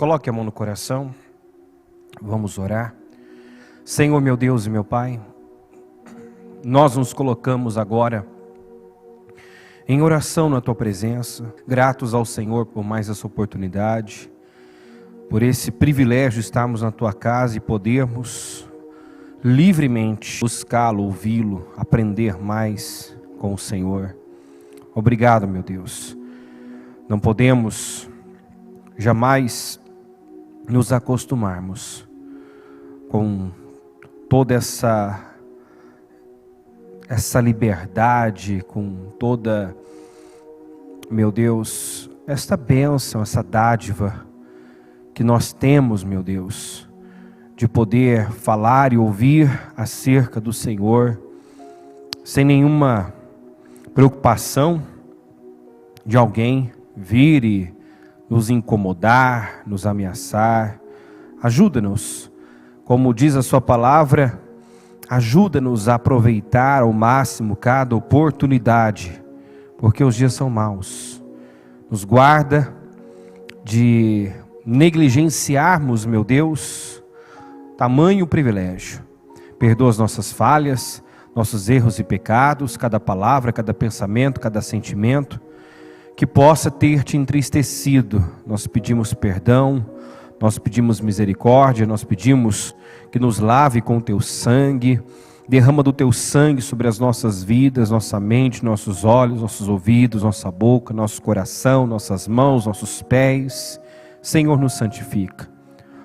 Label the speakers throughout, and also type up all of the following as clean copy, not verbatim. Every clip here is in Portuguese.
Speaker 1: coloque a mão no coração, vamos orar. Senhor meu Deus e meu Pai, nós nos colocamos agora em oração na Tua presença, gratos ao Senhor por mais essa oportunidade, por esse privilégio de estarmos na Tua casa e podermos livremente buscá-lo, ouvi-lo, aprender mais com o Senhor. Obrigado, meu Deus. Não podemos jamais nos acostumarmos com toda essa liberdade, com toda, meu Deus, esta bênção, essa dádiva que nós temos, meu Deus, de poder falar e ouvir acerca do Senhor, sem nenhuma preocupação de alguém vir e nos incomodar, nos ameaçar. Ajuda-nos, como diz a Sua palavra, ajuda-nos a aproveitar ao máximo cada oportunidade, porque os dias são maus. Nos guarda de negligenciarmos, meu Deus, tamanho privilégio. Perdoa as nossas falhas, nossos erros e pecados, cada palavra, cada pensamento, cada sentimento que possa ter te entristecido. Nós pedimos perdão, nós pedimos misericórdia, nós pedimos que nos lave com o Teu sangue, derrama do Teu sangue sobre as nossas vidas, nossa mente, nossos olhos, nossos ouvidos, nossa boca, nosso coração, nossas mãos, nossos pés. Senhor, nos santifica,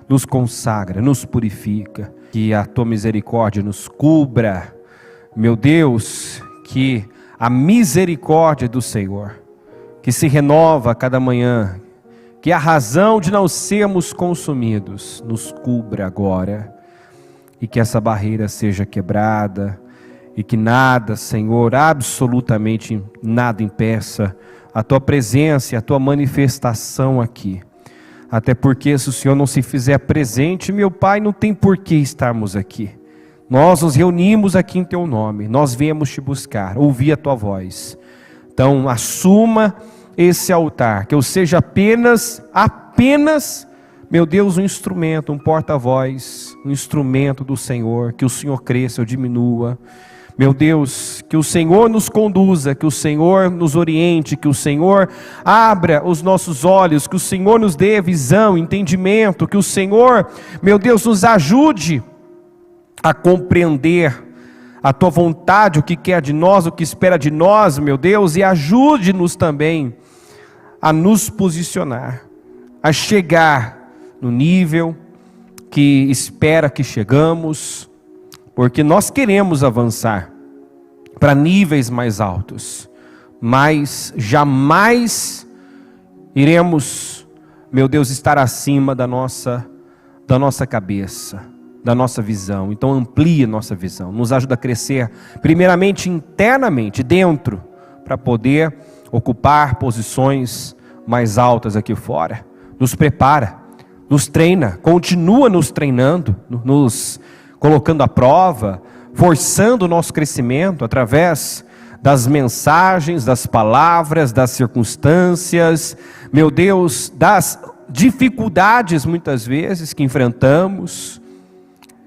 Speaker 1: nos consagra, nos purifica, que a Tua misericórdia nos cubra, meu Deus, que a misericórdia do Senhor, que se renova a cada manhã, que a razão de não sermos consumidos nos cubra agora, e que essa barreira seja quebrada, e que nada, Senhor, absolutamente nada impeça a Tua presença e a Tua manifestação aqui. Até porque se o Senhor não se fizer presente, meu Pai, não tem por que estarmos aqui. Nós nos reunimos aqui em Teu nome, nós viemos Te buscar, ouvir a Tua voz. Então assuma esse altar, que eu seja apenas, meu Deus, um instrumento, um porta-voz, um instrumento do Senhor, que o Senhor cresça, eu diminua. Meu Deus, que o Senhor nos conduza, que o Senhor nos oriente, que o Senhor abra os nossos olhos, que o Senhor nos dê visão, entendimento, que o Senhor, meu Deus, nos ajude a compreender a Tua vontade, o que quer de nós, o que espera de nós, meu Deus, e ajude-nos também a nos posicionar, a chegar no nível que espera que chegamos, porque nós queremos avançar para níveis mais altos, mas jamais iremos, meu Deus, estar acima da nossa cabeça, da nossa visão. Então amplie a nossa visão, nos ajuda a crescer primeiramente internamente, dentro, para poder ocupar posições mais altas aqui fora. Nos prepara, nos treina, continua nos treinando, nos colocando à prova, forçando o nosso crescimento através das mensagens, das palavras, das circunstâncias, meu Deus, das dificuldades muitas vezes que enfrentamos.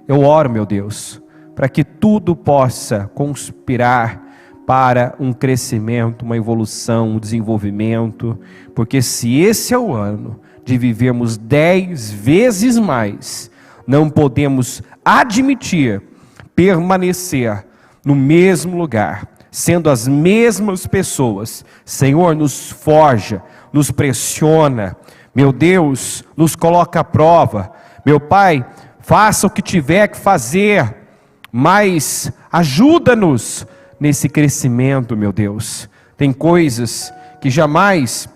Speaker 1: Eu oro, meu Deus, para que tudo possa conspirar para um crescimento, uma evolução, um desenvolvimento, porque se esse é o ano de vivermos 10 vezes mais, não podemos admitir permanecer no mesmo lugar, sendo as mesmas pessoas. Senhor, nos forja, nos pressiona, meu Deus, nos coloca à prova. Meu Pai, faça o que tiver que fazer, mas ajuda-nos nesse crescimento, meu Deus. Tem coisas que jamais,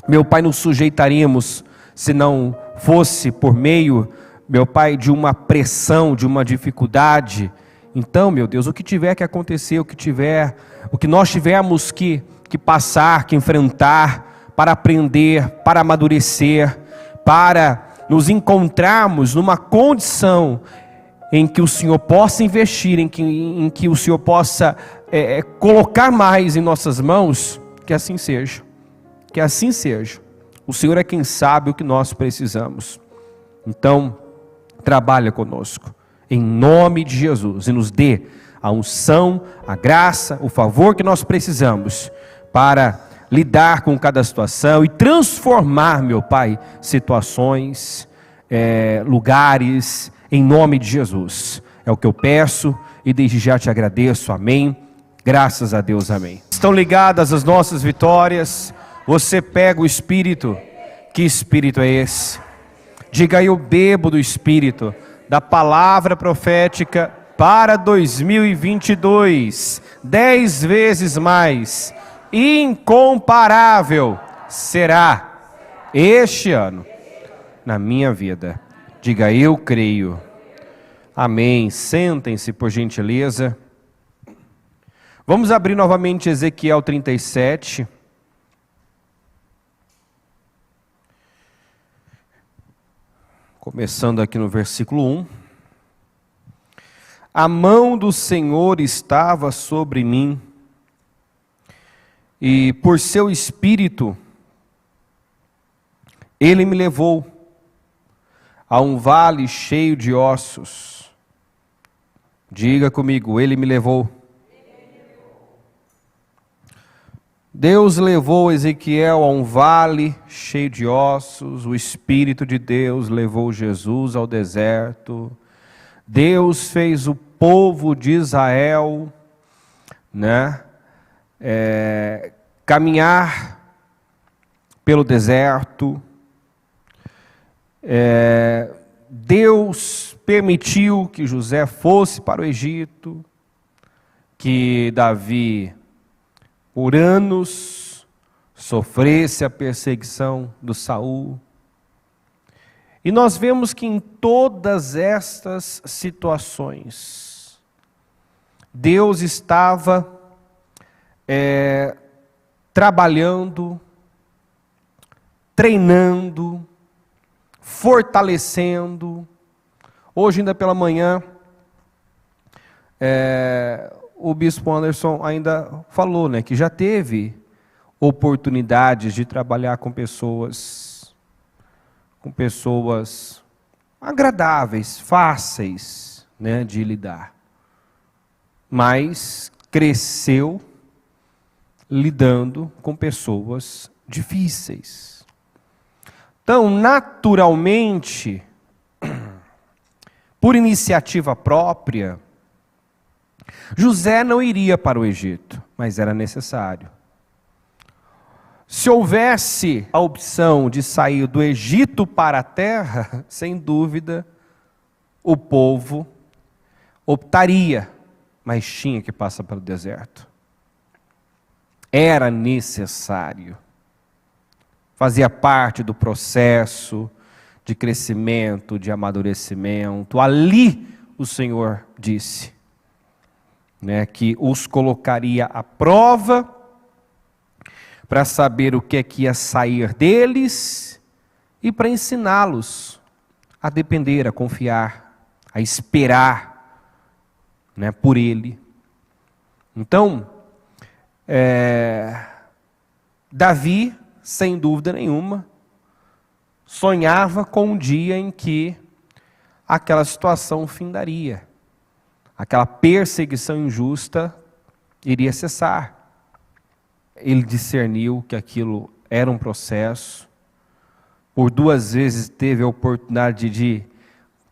Speaker 1: meu Pai, nos sujeitaríamos se não fosse por meio, meu Pai, de uma pressão, de uma dificuldade. Então, meu Deus, o que tiver que acontecer, o que nós tivermos que passar, que enfrentar, para aprender, para amadurecer, para nos encontrarmos numa condição em que o Senhor possa investir, em que o Senhor possa colocar mais em nossas mãos, que assim seja. Que assim seja. O Senhor é quem sabe o que nós precisamos. Então, trabalha conosco, em nome de Jesus, e nos dê a unção, a graça, o favor que nós precisamos para lidar com cada situação e transformar, meu Pai, situações, lugares, em nome de Jesus. É o que eu peço e desde já te agradeço, amém. Graças a Deus, amém. Estão ligadas as nossas vitórias. Você pega o Espírito. Que Espírito é esse? Diga aí: eu bebo do Espírito, da palavra profética para 2022. 10 vezes mais. Incomparável será este ano na minha vida. Diga: eu creio. Amém. Sentem-se, por gentileza. Vamos abrir novamente Ezequiel 37. Começando aqui no versículo 1. A mão do Senhor estava sobre mim, e por seu Espírito Ele me levou a um vale cheio de ossos. Diga comigo: Ele me levou. Deus levou Ezequiel a um vale cheio de ossos. O Espírito de Deus levou Jesus ao deserto. Deus fez o povo de Israel, caminhar pelo deserto. Deus permitiu que José fosse para o Egito, que Davi, por anos, sofresse a perseguição do Saul. E nós vemos que em todas estas situações, Deus estava trabalhando, treinando, fortalecendo. Hoje, ainda pela manhã, o bispo Anderson ainda falou, que já teve oportunidades de trabalhar com pessoas agradáveis, fáceis, de lidar. Mas cresceu lidando com pessoas difíceis. Então, naturalmente, por iniciativa própria, José não iria para o Egito, mas era necessário. Se houvesse a opção de sair do Egito para a terra, sem dúvida, o povo optaria, mas tinha que passar pelo deserto. Era necessário. Fazia parte do processo de crescimento, de amadurecimento. Ali o Senhor disse, que os colocaria à prova para saber o que é que ia sair deles e para ensiná-los a depender, a confiar, a esperar, por Ele. Então, Davi, sem dúvida nenhuma, sonhava com um dia em que aquela situação findaria, aquela perseguição injusta iria cessar. Ele discerniu que aquilo era um processo. Por 2 vezes teve a oportunidade de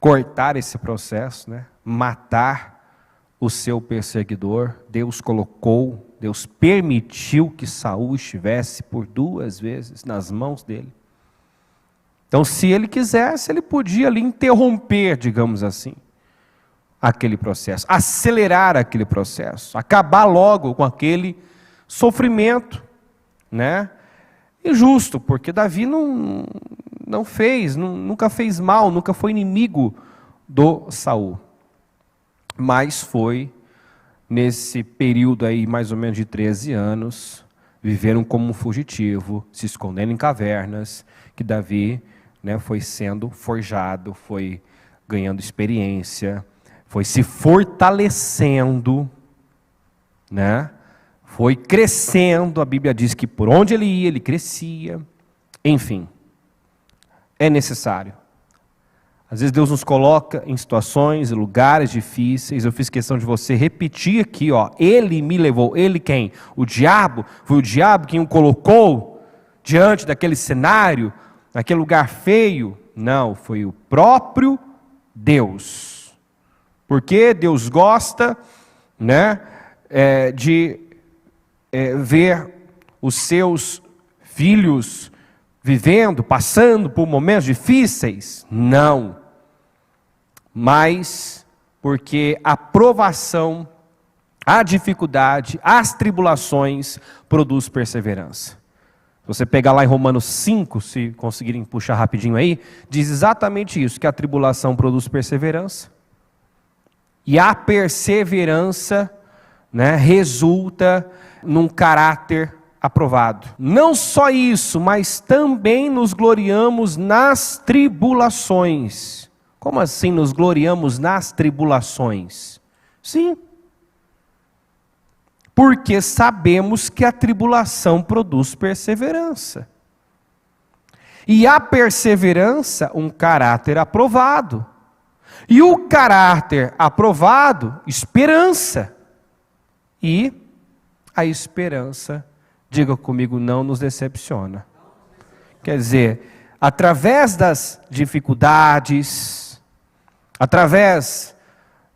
Speaker 1: cortar esse processo, matar o seu perseguidor. Deus permitiu que Saul estivesse por 2 vezes nas mãos dele. Então, se ele quisesse, ele podia ali interromper, digamos assim, aquele processo, acelerar aquele processo, acabar logo com aquele sofrimento, injusto, porque Davi nunca fez mal, nunca foi inimigo do Saul, mas foi nesse período aí, mais ou menos de 13 anos, viveram como um fugitivo, se escondendo em cavernas, que Davi, foi sendo forjado, foi ganhando experiência, foi se fortalecendo, foi crescendo. A Bíblia diz que por onde ele ia, ele crescia. Enfim, é necessário. Às vezes Deus nos coloca em situações, em lugares difíceis. Eu fiz questão de você repetir aqui, ó. Ele me levou. Ele quem? O diabo? Foi o diabo quem o colocou diante daquele cenário, naquele lugar feio? Não, foi o próprio Deus. Porque Deus gosta, né, de ver os seus filhos vivendo, passando por momentos difíceis? Não. Mas porque a provação, a dificuldade, as tribulações produz perseverança. Se você pegar lá em Romanos 5, se conseguirem puxar rapidinho aí, diz exatamente isso, que a tribulação produz perseverança. E a perseverança, né, resulta num caráter aprovado. Não só isso, mas também nos gloriamos nas tribulações. Como assim nos gloriamos nas tribulações? Sim. Porque sabemos que a tribulação produz perseverança. E a perseverança, um caráter aprovado. E o caráter aprovado, esperança. E a esperança, diga comigo, não nos decepciona. Quer dizer, através das dificuldades, através,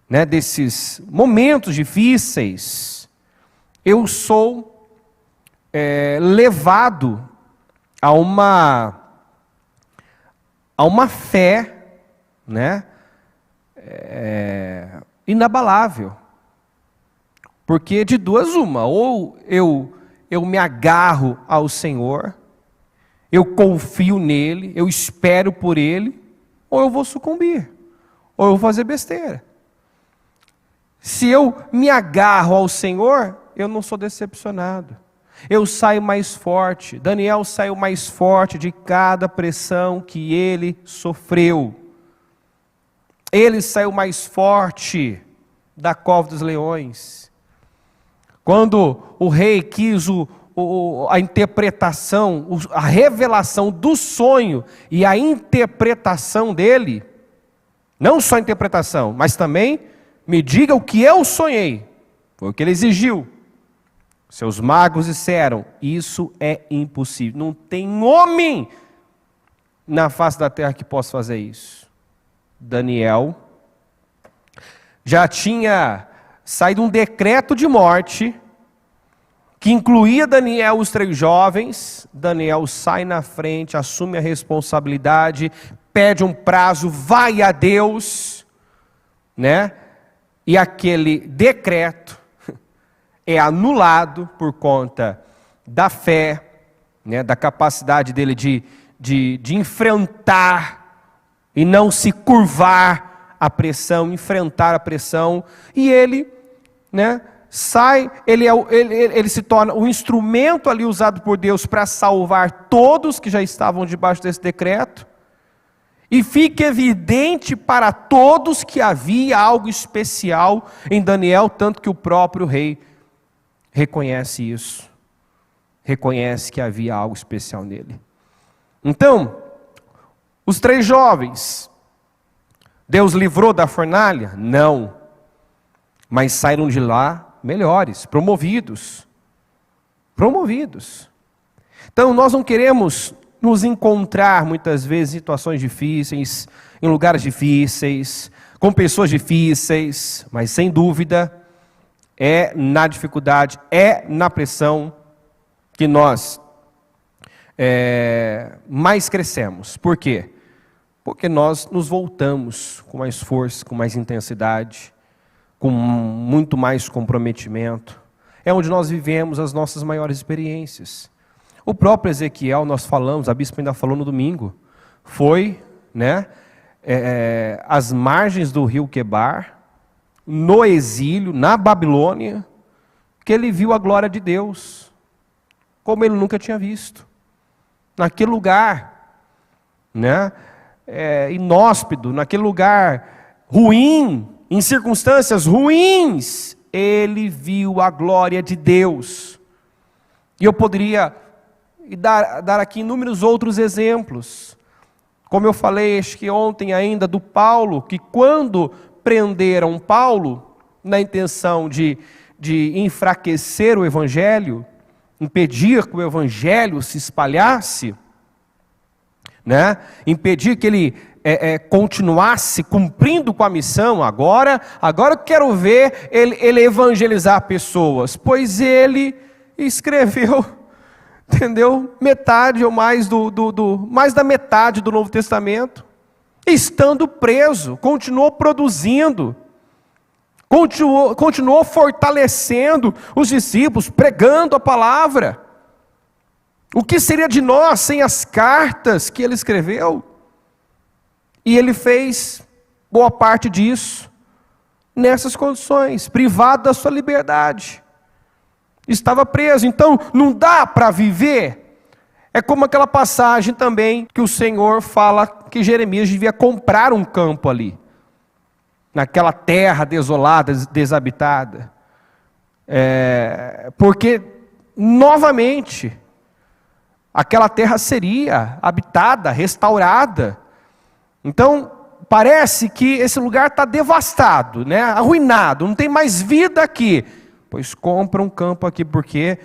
Speaker 1: né, desses momentos difíceis, eu sou levado a uma fé, né, inabalável. Porque de duas uma, ou eu me agarro ao Senhor, eu confio nele, eu espero por ele, ou eu vou sucumbir, ou eu vou fazer besteira. Se eu me agarro ao Senhor, eu não sou decepcionado. Eu saio mais forte. Daniel saiu mais forte de cada pressão que ele sofreu. Ele saiu mais forte da cova dos leões. Quando o rei quis a interpretação, a revelação do sonho e a interpretação dele, não só a interpretação, mas também me diga o que eu sonhei. Foi o que ele exigiu. Seus magos disseram, isso é impossível. Não tem homem na face da terra que possa fazer isso. Daniel já tinha saído um decreto de morte que incluía Daniel, os 3 jovens. Daniel sai na frente, assume a responsabilidade, pede um prazo, vai a Deus, né? E aquele decreto é anulado por conta da fé, né? Da capacidade dele de enfrentar e não se curvar à pressão, enfrentar a pressão. E ele, né, sai, ele se torna o instrumento ali usado por Deus para salvar todos que já estavam debaixo desse decreto. E fica evidente para todos que havia algo especial em Daniel, tanto que o próprio rei reconhece isso. Reconhece que havia algo especial nele. Então, os 3 jovens, Deus livrou da fornalha? Não. Mas saíram de lá melhores, promovidos. Promovidos. Então, nós não queremos nos encontrar muitas vezes em situações difíceis, em lugares difíceis, com pessoas difíceis, mas sem dúvida, é na dificuldade, é na pressão que nós mais crescemos. Por quê? Porque nós nos voltamos com mais força, com mais intensidade, com muito mais comprometimento. É onde nós vivemos as nossas maiores experiências. O próprio Ezequiel, nós falamos, a bispa ainda falou no domingo, foi, né, às margens do rio Quebar, no exílio, na Babilônia, que ele viu a glória de Deus, como ele nunca tinha visto. Naquele lugar, né, inóspito, naquele lugar ruim, em circunstâncias ruins, ele viu a glória de Deus. E eu poderia dar aqui inúmeros outros exemplos. Como eu falei, acho que ontem ainda, do Paulo, que quando prenderam Paulo, na intenção de enfraquecer o Evangelho, impedir que o Evangelho se espalhasse, né? Impedir que ele continuasse cumprindo com a missão. Agora eu quero ver ele evangelizar pessoas, pois ele escreveu, entendeu? Metade ou mais mais da metade do Novo Testamento, estando preso, continuou produzindo, continuou fortalecendo os discípulos, pregando a palavra. O que seria de nós sem as cartas que ele escreveu? E ele fez boa parte disso nessas condições, privado da sua liberdade. Estava preso, então não dá para viver. É como aquela passagem também que o Senhor fala que Jeremias devia comprar um campo ali, naquela terra desolada, desabitada. Porque, novamente, aquela terra seria habitada, restaurada. Então, parece que esse lugar está devastado, né? Arruinado, não tem mais vida aqui. Pois compra um campo aqui, porque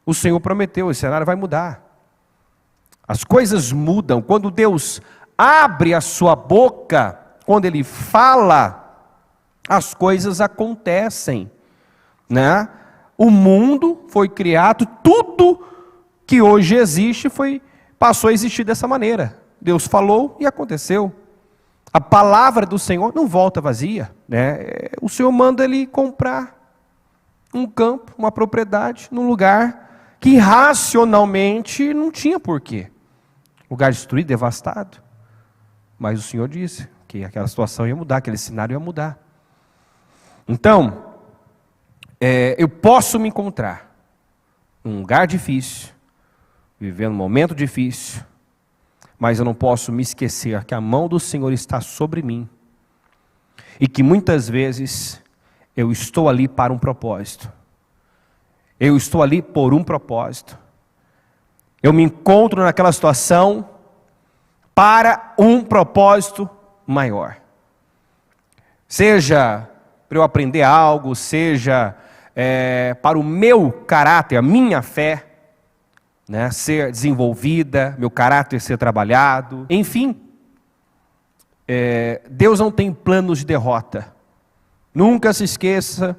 Speaker 1: o Senhor prometeu, o cenário vai mudar. As coisas mudam. Quando Deus abre a sua boca, quando Ele fala, as coisas acontecem, né? O mundo foi criado, tudo que hoje existe passou a existir dessa maneira. Deus falou e aconteceu. A palavra do Senhor não volta vazia, né? O Senhor manda ele comprar um campo, uma propriedade, num lugar que racionalmente não tinha porquê. Lugar destruído, devastado. Mas o Senhor disse que aquela situação ia mudar, aquele cenário ia mudar. Então, eu posso me encontrar num lugar difícil, vivendo um momento difícil, mas eu não posso me esquecer que a mão do Senhor está sobre mim. E que muitas vezes eu estou ali para um propósito. Eu estou ali por um propósito. Eu me encontro naquela situação para um propósito maior. Seja para eu aprender algo, seja para o meu caráter, a minha fé, né, ser desenvolvida, meu caráter ser trabalhado, enfim. Deus não tem planos de derrota. Nunca se esqueça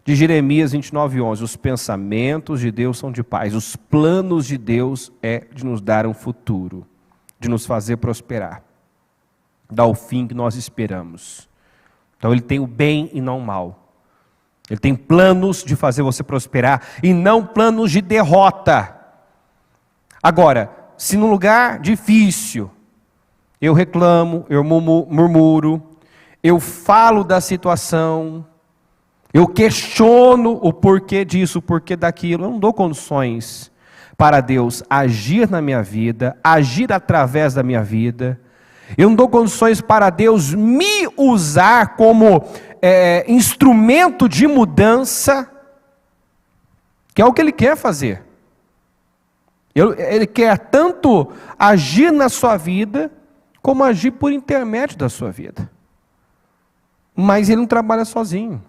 Speaker 1: de Jeremias 29:11. Os pensamentos de Deus são de paz. Os planos de Deus é de nos dar um futuro, de nos fazer prosperar, dar o fim que nós esperamos. Então Ele tem o bem e não o mal. Ele tem planos de fazer você prosperar e não planos de derrota. Agora, se num lugar difícil eu reclamo, eu murmuro, eu falo da situação, eu questiono o porquê disso, o porquê daquilo, eu não dou condições para Deus agir na minha vida, agir através da minha vida. Eu não dou condições para Deus me usar como instrumento de mudança, que é o que Ele quer fazer. Ele quer tanto agir na sua vida, como agir por intermédio da sua vida. Mas Ele não trabalha sozinho.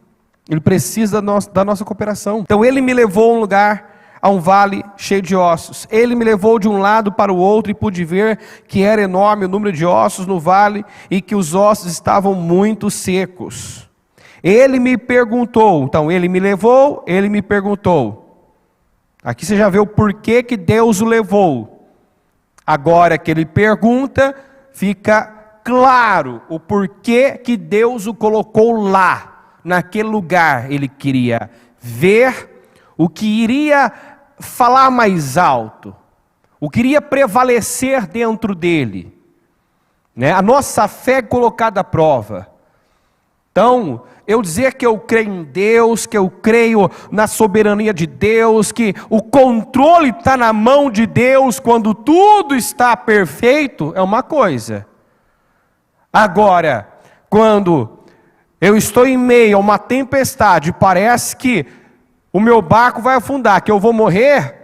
Speaker 1: Ele precisa da nossa cooperação. Então Ele me levou a um lugar, a um vale cheio de ossos. Ele me levou de um lado para o outro e pude ver que era enorme o número de ossos no vale e que os ossos estavam muito secos. Ele me perguntou, então Ele me levou, Ele me perguntou. Aqui você já vê o porquê que Deus o levou. Agora que Ele pergunta, fica claro o porquê que Deus o colocou lá, naquele lugar. Ele queria ver o que iria falar mais alto, o que iria prevalecer dentro dele, né? A nossa fé é colocada à prova. Então, eu dizer que eu creio em Deus, que eu creio na soberania de Deus, que o controle está na mão de Deus quando tudo está perfeito, é uma coisa. Agora, quando eu estou em meio a uma tempestade, parece que o meu barco vai afundar, que eu vou morrer,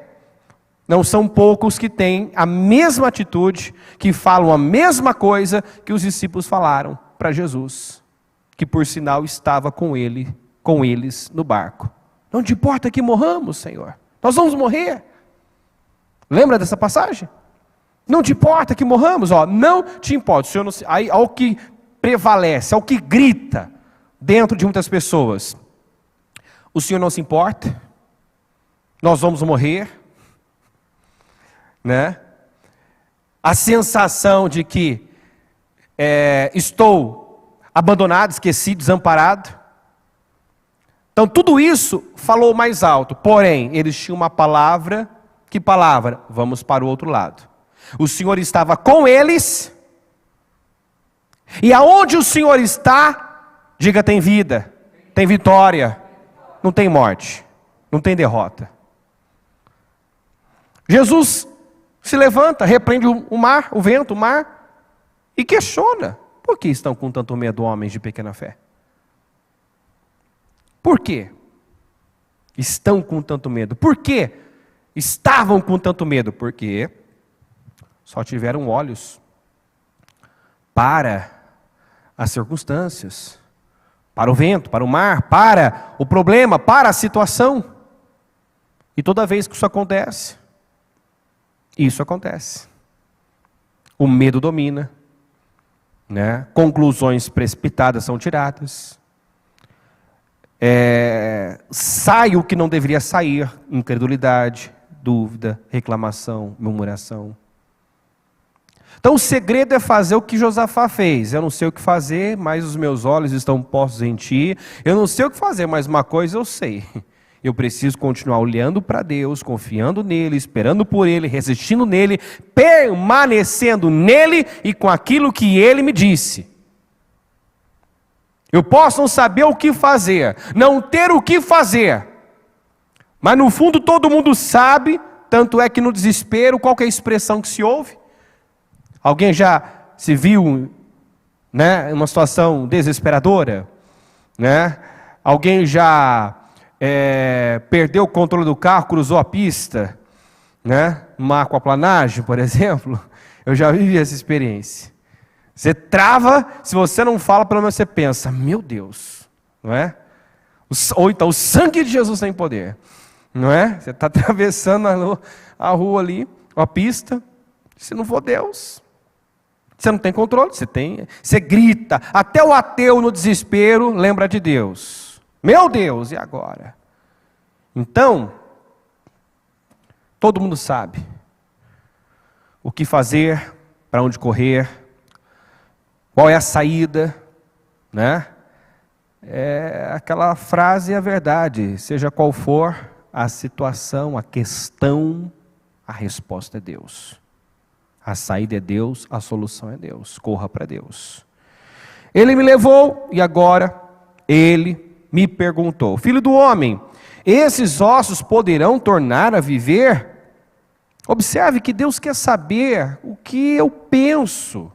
Speaker 1: Não são poucos que têm a mesma atitude, que falam a mesma coisa que os discípulos falaram para Jesus, que por sinal estava com eles no barco. Não te importa que morramos, Senhor. Nós vamos morrer. Lembra dessa passagem? Não te importa que morramos, não te importa. O Senhor não, aí, ao que prevalece, ao que grita dentro de muitas pessoas. O Senhor não se importa. Nós vamos morrer. Né? A sensação de que estou abandonado, esquecido, desamparado. Então tudo isso falou mais alto. Porém, eles tinham uma palavra. Que palavra? Vamos para o outro lado. O Senhor estava com eles. E aonde o Senhor está, diga, tem vida, tem vitória, não tem morte, não tem derrota. Jesus se levanta, repreende o mar, o vento, o mar, e questiona: por que estão com tanto medo, homens de pequena fé? Por quê? Estão com tanto medo. Por quê? Estavam com tanto medo. Porque só tiveram olhos para as circunstâncias, para o vento, para o mar, para o problema, para a situação. E toda vez que isso acontece, o medo domina, né? Conclusões precipitadas são tiradas, sai o que não deveria sair: incredulidade, dúvida, reclamação, murmuração. Então o segredo é fazer o que Josafá fez. Eu não sei o que fazer, mas os meus olhos estão postos em ti. Eu não sei o que fazer, mas uma coisa eu sei: eu preciso continuar olhando para Deus, confiando nele, esperando por ele, resistindo nele, permanecendo nele e com aquilo que ele me disse. Eu posso não saber o que fazer, não ter o que fazer, mas no fundo todo mundo sabe. Tanto é que no desespero, qual que é a expressão que se ouve? Alguém já se viu, né, em uma situação desesperadora? Né? Alguém já perdeu o controle do carro, cruzou a pista, né? Uma aquaplanagem, por exemplo? Eu já vivi essa experiência. Você trava, se você não fala, pelo menos você pensa: meu Deus, não é? Ou então, o sangue de Jesus tem poder, não é? Você está atravessando a rua ali, a pista, se não for Deus, você não tem controle, você grita. Até o ateu no desespero lembra de Deus. Meu Deus, e agora? Então, todo mundo sabe o que fazer, para onde correr, qual é a saída, né? Aquela frase é a verdade: seja qual for a situação, a questão, a resposta é Deus. A saída é Deus, a solução é Deus. Corra para Deus. Ele me levou e agora ele me perguntou: filho do homem, esses ossos poderão tornar a viver? Observe que Deus quer saber o que eu penso,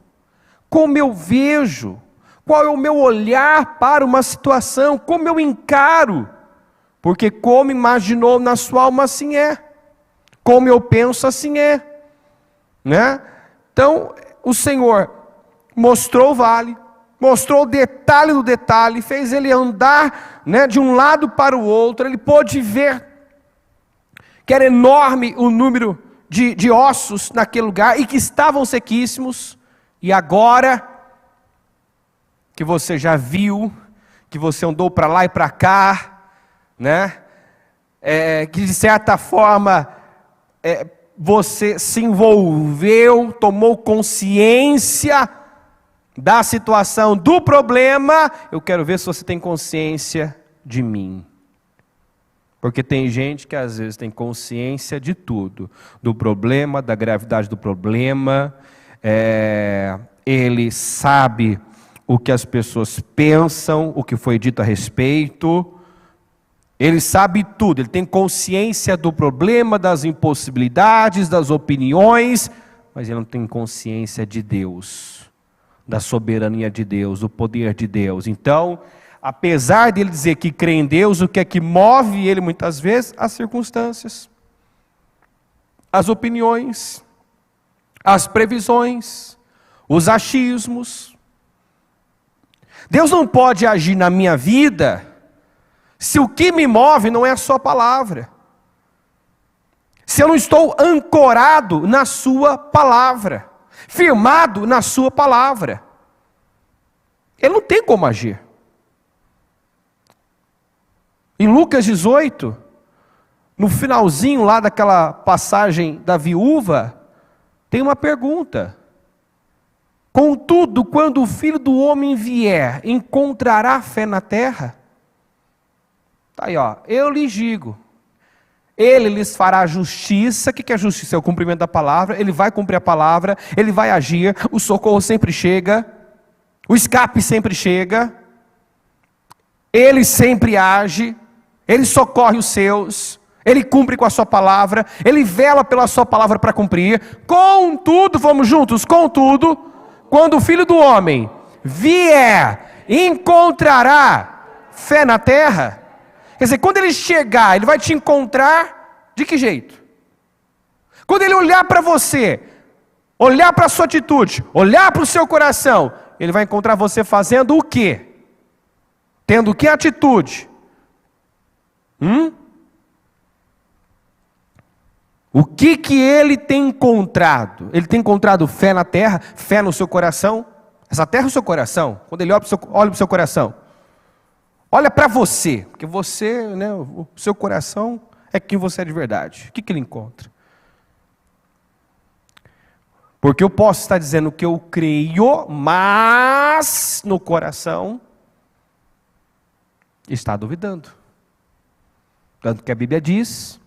Speaker 1: como eu vejo, qual é o meu olhar para uma situação, como eu encaro. Porque como imaginou na sua alma, assim é. Como eu penso, assim é. Né? Então, o Senhor mostrou o vale, mostrou o detalhe do detalhe, fez ele andar, né, de um lado para o outro. Ele pôde ver que era enorme o número de ossos naquele lugar e que estavam sequíssimos. E agora que você já viu, que você andou para lá e para cá, né? Que de certa forma você se envolveu, tomou consciência da situação, do problema. Eu quero ver se você tem consciência de mim. Porque tem gente que às vezes tem consciência de tudo, do problema, da gravidade do problema. Ele sabe o que as pessoas pensam, o que foi dito a respeito. Ele sabe tudo, ele tem consciência do problema, das impossibilidades, das opiniões, mas ele não tem consciência de Deus, da soberania de Deus, do poder de Deus. Então, apesar de ele dizer que crê em Deus, o que é que move ele muitas vezes? As circunstâncias. as opiniões, as previsões, os achismos. Deus não pode agir na minha vida se o que me move não é a sua palavra. Se eu não estou ancorado na sua palavra, firmado na sua palavra, Ele não tem como agir. Em Lucas 18, no finalzinho lá daquela passagem da viúva, tem uma pergunta. Contudo, quando o Filho do Homem vier, encontrará fé na terra? Tá aí, ó. Eu lhes digo, Ele lhes fará justiça. O que é justiça? É o cumprimento da palavra. Ele vai cumprir a palavra, Ele vai agir, o socorro sempre chega, o escape sempre chega, Ele sempre age, Ele socorre os seus, Ele cumpre com a sua palavra, Ele vela pela sua palavra para cumprir. Contudo, vamos juntos, contudo, quando o Filho do Homem vier, encontrará fé na terra? Quer dizer, quando Ele chegar, Ele vai te encontrar de que jeito? Quando Ele olhar para você, olhar para a sua atitude, olhar para o seu coração, Ele vai encontrar você fazendo o quê? Tendo que atitude? O que Ele tem encontrado? Ele tem encontrado fé na terra, fé no seu coração? Essa terra é o seu coração. Quando Ele olha para o seu coração, olha para você, porque você, né, o seu coração é quem você é de verdade. O que Ele encontra? Porque eu posso estar dizendo que eu creio, mas no coração está duvidando. Tanto que a Bíblia diz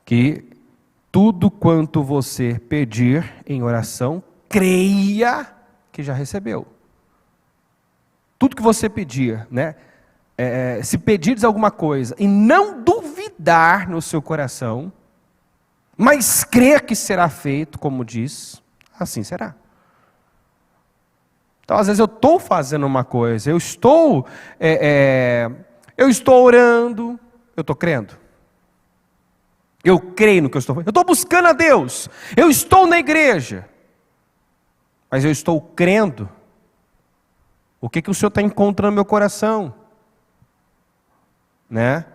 Speaker 1: que tudo quanto você pedir em oração, creia que já recebeu. Tudo que você pedir, né? Se pedires alguma coisa e não duvidar no seu coração, mas crer que será feito, como diz, assim será. Então, às vezes eu estou fazendo uma coisa, eu estou orando, eu estou crendo. Eu creio no que eu estou fazendo. Eu estou buscando a Deus. Eu estou na igreja. Mas eu estou crendo. O que o Senhor está encontrando no meu coração? Né?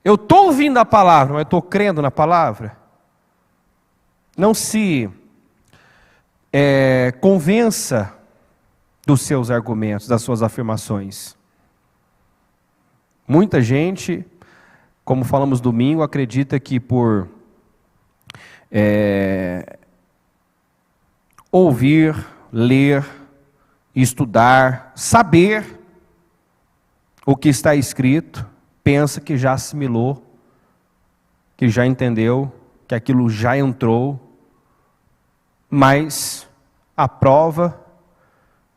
Speaker 1: Eu estou ouvindo a palavra, mas estou crendo na palavra? Não se convença dos seus argumentos, das suas afirmações. Muita gente, como falamos domingo, acredita que por ouvir, ler, estudar, saber o que está escrito, pensa que já assimilou, que já entendeu, que aquilo já entrou, mas a prova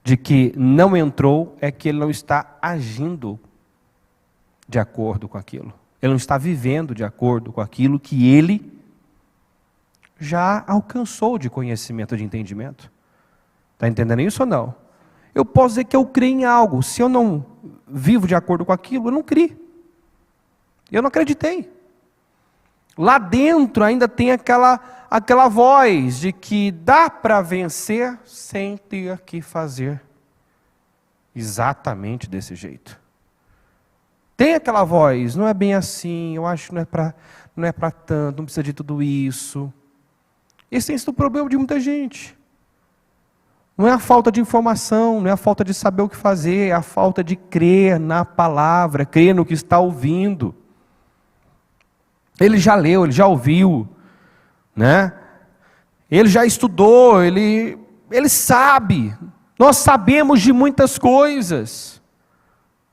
Speaker 1: de que não entrou é que ele não está agindo de acordo com aquilo. Ele não está vivendo de acordo com aquilo que ele já alcançou de conhecimento, de entendimento. Está entendendo isso ou não? Eu posso dizer que eu creio em algo. Se eu não vivo de acordo com aquilo, eu não criei. Eu não acreditei. Lá dentro ainda tem aquela voz de que dá para vencer sem ter que fazer exatamente desse jeito. Tem aquela voz, não é bem assim, eu acho que não é para tanto, não precisa de tudo isso. Esse é o problema de muita gente. Não é a falta de informação, não é a falta de saber o que fazer, é a falta de crer na palavra, crer no que está ouvindo. Ele já leu, ele já ouviu, né? Ele já estudou, ele sabe. Nós sabemos de muitas coisas.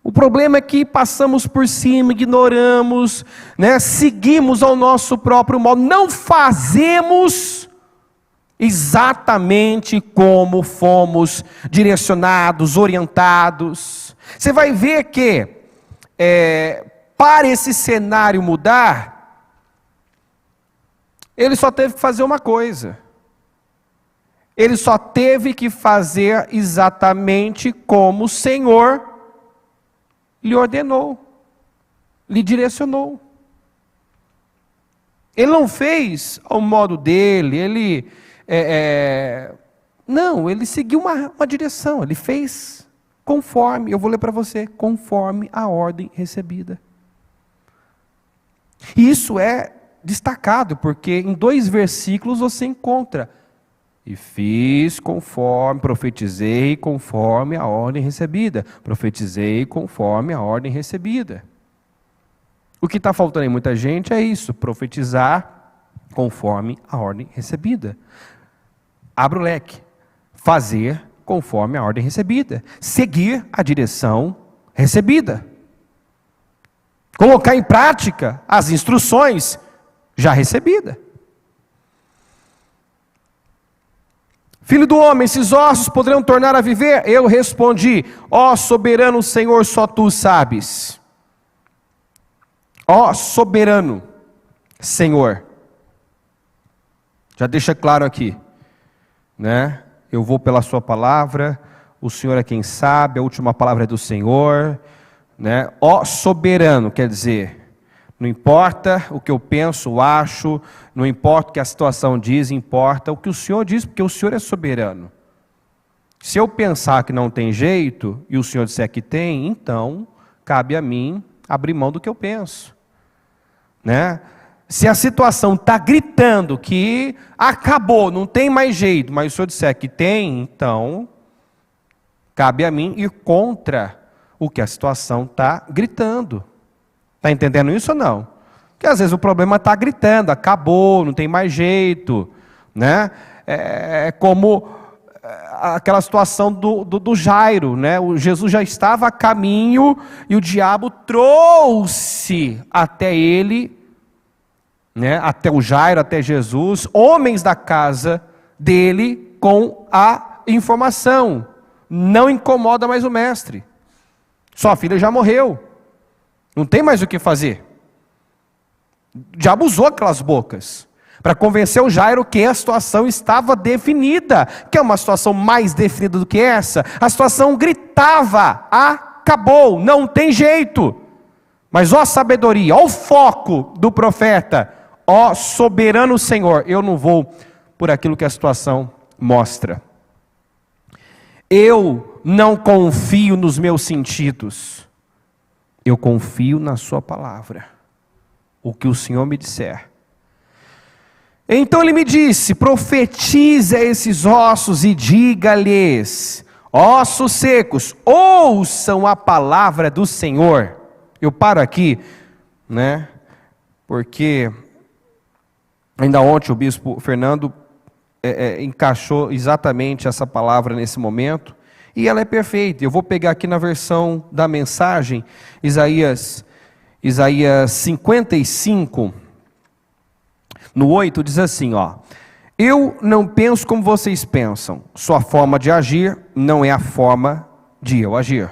Speaker 1: O problema é que passamos por cima, ignoramos, né? Seguimos ao nosso próprio modo, não fazemos exatamente como fomos direcionados, orientados. Você vai ver que para esse cenário mudar, ele só teve que fazer uma coisa. Ele só teve que fazer exatamente como o Senhor lhe ordenou, lhe direcionou. Ele não fez ao modo dele, ele... Não, ele seguiu uma direção, ele fez conforme, eu vou ler para você, conforme a ordem recebida. E isso é destacado, porque em 2 versículos você encontra: e fiz conforme, profetizei conforme a ordem recebida. Profetizei conforme a ordem recebida. O que está faltando em muita gente é isso, profetizar conforme a ordem recebida. Abra o leque. Fazer conforme a ordem recebida. Seguir a direção recebida. Colocar em prática as instruções já recebidas. Filho do homem, esses ossos poderão tornar a viver? Eu respondi: ó soberano Senhor, só tu sabes. Ó soberano Senhor. Já deixa claro aqui, né? Eu vou pela sua palavra, o Senhor é quem sabe, a última palavra é do Senhor, né? Ó soberano, quer dizer, não importa o que eu penso, acho, não importa o que a situação diz, importa o que o Senhor diz, porque o Senhor é soberano. Se eu pensar que não tem jeito, e o Senhor disser que tem, então cabe a mim abrir mão do que eu penso, né? Se a situação está gritando que acabou, não tem mais jeito, mas o Senhor disser que tem, então cabe a mim ir contra o que a situação está gritando. Está entendendo isso ou não? Porque às vezes o problema está gritando, acabou, não tem mais jeito, né? É como aquela situação do Jairo, né? O Jesus já estava a caminho e o diabo trouxe até ele, né, até o Jairo, até Jesus, homens da casa dele com a informação: não incomoda mais o mestre, sua filha já morreu, não tem mais o que fazer. O diabo usou aquelas bocas para convencer o Jairo que a situação estava definida. Que é uma situação mais definida do que essa? A situação gritava: acabou, não tem jeito. Mas ó sabedoria, ó o foco do profeta: ó soberano Senhor, eu não vou por aquilo que a situação mostra. Eu não confio nos meus sentidos, eu confio na sua palavra, o que o Senhor me disser. Então ele me disse: profetize a esses ossos e diga-lhes: ossos secos, ouçam a palavra do Senhor. Eu paro aqui, né, porque ainda ontem o bispo Fernando encaixou exatamente essa palavra nesse momento, e ela é perfeita. Eu vou pegar aqui na versão da mensagem, Isaías 55, no 8, diz assim, ó: eu não penso como vocês pensam, sua forma de agir não é a forma de eu agir.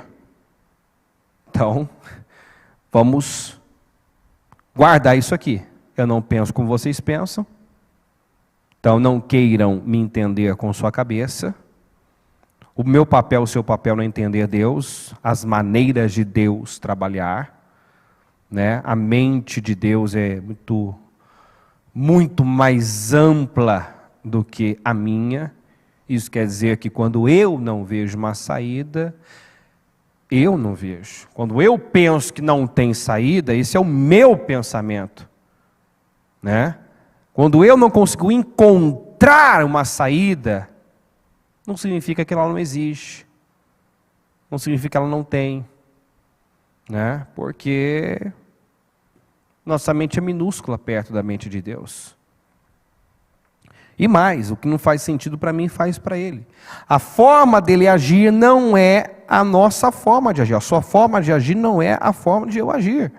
Speaker 1: Então, vamos guardar isso aqui. Eu não penso como vocês pensam, então não queiram me entender com sua cabeça. O meu papel, o seu papel não é entender Deus, as maneiras de Deus trabalhar, né? A mente de Deus é muito mais ampla do que a minha. Isso quer dizer que quando eu não vejo uma saída, eu não vejo. Quando eu penso que não tem saída, esse é o meu pensamento, né? Quando eu não consigo encontrar uma saída, não significa que ela não existe, não significa que ela não tem, né? Porque nossa mente é minúscula perto da mente de Deus. E mais, o que não faz sentido para mim, faz para ele. A forma dele agir não é a nossa forma de agir. A sua forma de agir não é a forma de eu agir.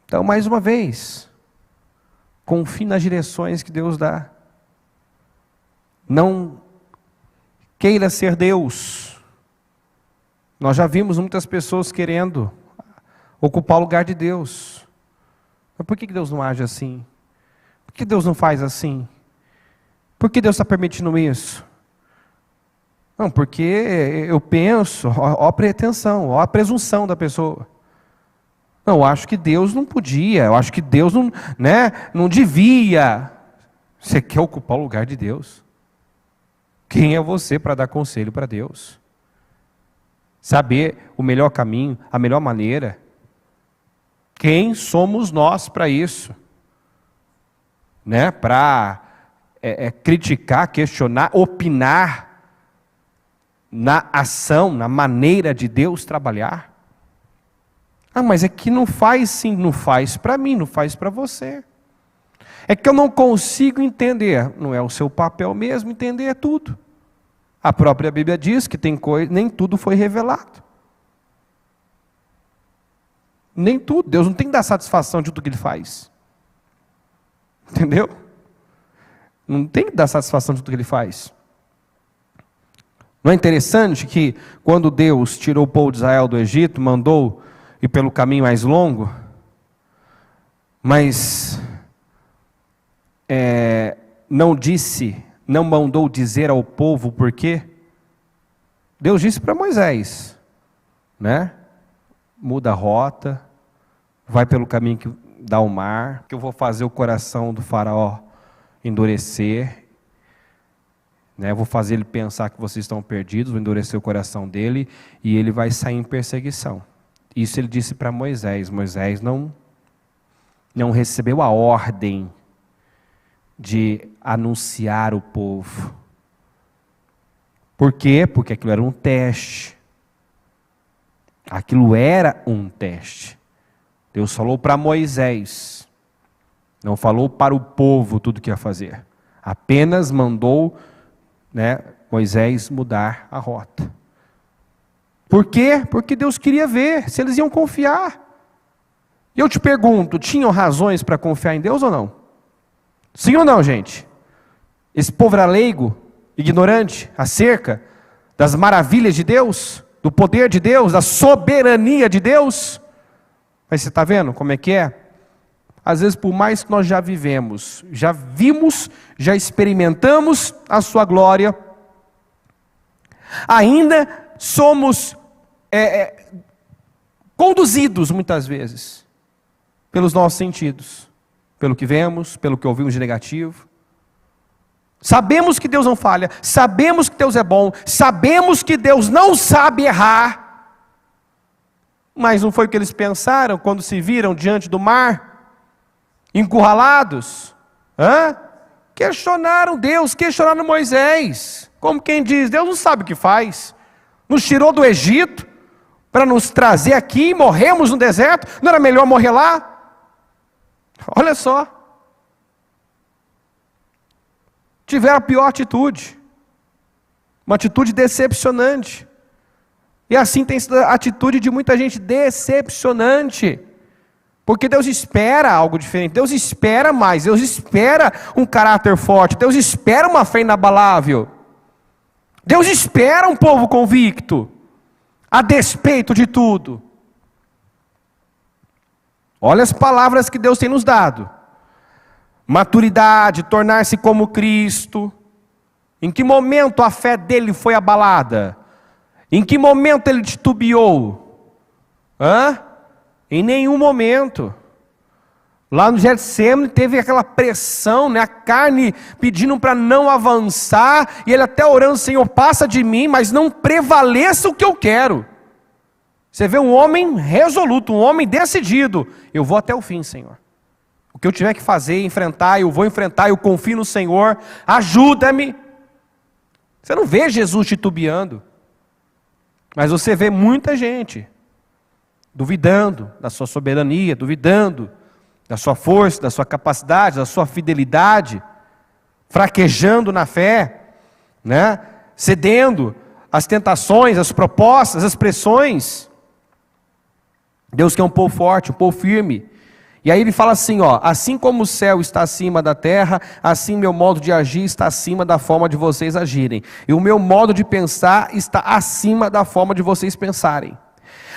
Speaker 1: Então, mais uma vez, confie nas direções que Deus dá. Não queira ser Deus. Nós já vimos muitas pessoas querendo ocupar o lugar de Deus. Mas por que Deus não age assim? Por que Deus não faz assim? Por que Deus está permitindo isso? Não, porque eu penso, ó a pretensão, ó a presunção da pessoa. Não, eu acho que Deus não podia, eu acho que Deus não, né, não devia. Você quer ocupar o lugar de Deus? Quem é você para dar conselho para Deus? Saber o melhor caminho, a melhor maneira? Quem somos nós para isso? Né? Para criticar, questionar, opinar na ação, na maneira de Deus trabalhar? Ah, mas é que não faz sim, não faz para mim, não faz para você. É que eu não consigo entender. Não é o seu papel mesmo entender tudo. A própria Bíblia diz que tem coisa, nem tudo foi revelado. Nem tudo. Deus não tem que dar satisfação de tudo que Ele faz. Entendeu? Não tem que dar satisfação de tudo que Ele faz. Não é interessante que quando Deus tirou o povo de Israel do Egito, mandou ir pelo caminho mais longo, mas não mandou dizer ao povo por quê? Deus disse para Moisés, né? Muda a rota, vai pelo caminho que dá ao mar, que eu vou fazer o coração do faraó endurecer, né? Eu vou fazer ele pensar que vocês estão perdidos, vou endurecer o coração dele, e ele vai sair em perseguição. Isso ele disse para Moisés. Moisés não recebeu a ordem de anunciar o povo. Por quê? Porque aquilo era um teste. Aquilo era um teste. Deus falou para Moisés, não falou para o povo tudo o que ia fazer. Apenas mandou, né, Moisés mudar a rota. Por quê? Porque Deus queria ver se eles iam confiar. E eu te pergunto, tinham razões para confiar em Deus ou não? Sim ou não, gente? Esse povo era leigo, ignorante, acerca das maravilhas de Deus, do poder de Deus, da soberania de Deus. Mas você está vendo como é que é? Às vezes, por mais que nós já vivemos, já vimos, já experimentamos a sua glória, ainda somos conduzidos muitas vezes pelos nossos sentidos, pelo que vemos, pelo que ouvimos de negativo. Sabemos que Deus não falha, sabemos que Deus é bom, sabemos que Deus não sabe errar, mas não foi o que eles pensaram quando se viram diante do mar, encurralados? Questionaram Deus, questionaram Moisés, como quem diz, Deus não sabe o que faz, nos tirou do Egito, para nos trazer aqui, morremos no deserto, não era melhor morrer lá? Olha só, tiveram a pior atitude, uma atitude decepcionante, e assim tem sido a atitude de muita gente, decepcionante, porque Deus espera algo diferente, Deus espera mais, Deus espera um caráter forte, Deus espera uma fé inabalável, Deus espera um povo convicto, a despeito de tudo. Olha as palavras que Deus tem nos dado. Maturidade, tornar-se como Cristo. Em que momento a fé dele foi abalada? Em que momento ele titubeou? Em nenhum momento. Lá no Getsemane teve aquela pressão, né? A carne pedindo para não avançar, e ele até orando, Senhor, passa de mim, mas não prevaleça o que eu quero. Você vê um homem resoluto, um homem decidido, eu vou até o fim, Senhor. O que eu tiver que fazer, enfrentar, eu vou enfrentar, eu confio no Senhor, ajuda-me. Você não vê Jesus titubeando, mas você vê muita gente duvidando da sua soberania, duvidando da sua força, da sua capacidade, da sua fidelidade, fraquejando na fé, né? Cedendo às tentações, às propostas, às pressões. Deus quer um povo forte, um povo firme. E aí ele fala assim, assim como o céu está acima da terra, assim meu modo de agir está acima da forma de vocês agirem. E o meu modo de pensar está acima da forma de vocês pensarem.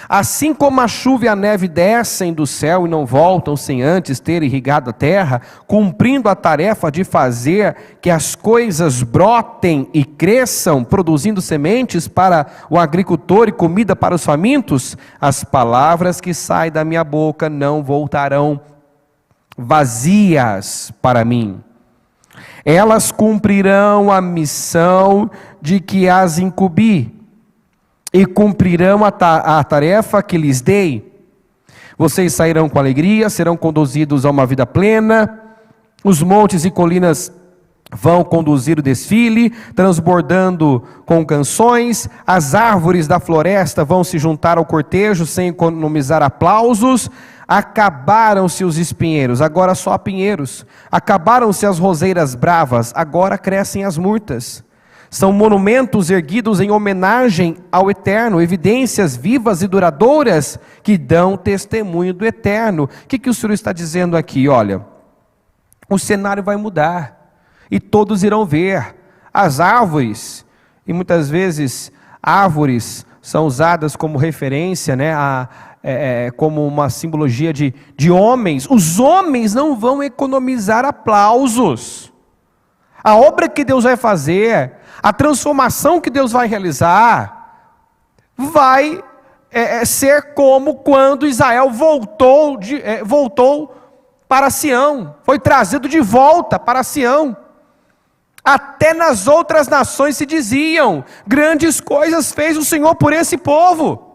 Speaker 1: Assim como a chuva e a neve descem do céu e não voltam sem antes ter irrigado a terra, cumprindo a tarefa de fazer que as coisas brotem e cresçam, produzindo sementes para o agricultor e comida para os famintos, as palavras que saem da minha boca não voltarão vazias para mim. Elas cumprirão a missão de que as incumbi e cumprirão a tarefa que lhes dei. Vocês sairão com alegria, serão conduzidos a uma vida plena, os montes e colinas vão conduzir o desfile, transbordando com canções, as árvores da floresta vão se juntar ao cortejo sem economizar aplausos. Acabaram-se os espinheiros, agora só há pinheiros. Acabaram-se as roseiras bravas, agora crescem as murtas. São monumentos erguidos em homenagem ao Eterno, evidências vivas e duradouras que dão testemunho do Eterno. O que o Senhor está dizendo aqui? Olha, o cenário vai mudar e todos irão ver. As árvores, e muitas vezes árvores são usadas como referência, né, como uma simbologia de homens. Os homens não vão economizar aplausos. A obra que Deus vai fazer, a transformação que Deus vai realizar, vai ser como quando Israel voltou para Sião, foi trazido de volta para Sião. Até nas outras nações se diziam: grandes coisas fez o Senhor por esse povo.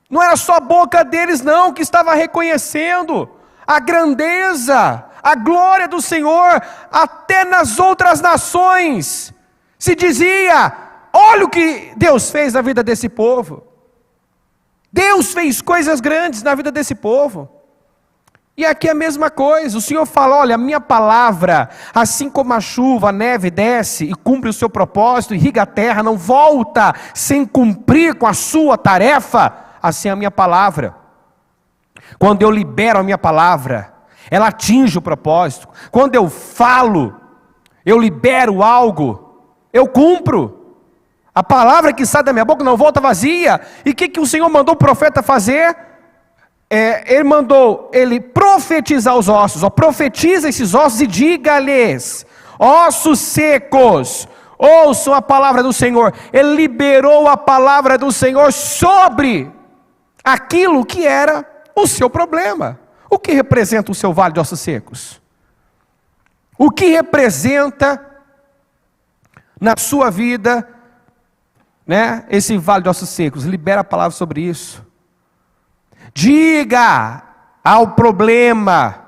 Speaker 1: Não era só a boca deles não que estava reconhecendo a grandeza, a glória do Senhor. Até nas outras nações se dizia: olha o que Deus fez na vida desse povo. Deus fez coisas grandes na vida desse povo. E aqui é a mesma coisa, o Senhor fala: olha, a minha palavra, assim como a chuva, a neve desce e cumpre o seu propósito, irriga a terra, não volta sem cumprir com a sua tarefa, assim é a minha palavra. Quando eu libero a minha palavra, ela atinge o propósito. Quando eu falo, eu libero algo, eu cumpro. A palavra que sai da minha boca não volta vazia. E o que o Senhor mandou o profeta fazer? Ele mandou ele profetizar os ossos. Profetiza esses ossos e diga-lhes: ossos secos, ouçam a palavra do Senhor. Ele liberou a palavra do Senhor sobre aquilo que era o seu problema. O que representa o seu vale de ossos secos? O que representa na sua vida, né, esse vale de ossos secos? Libera a palavra sobre isso. Diga ao problema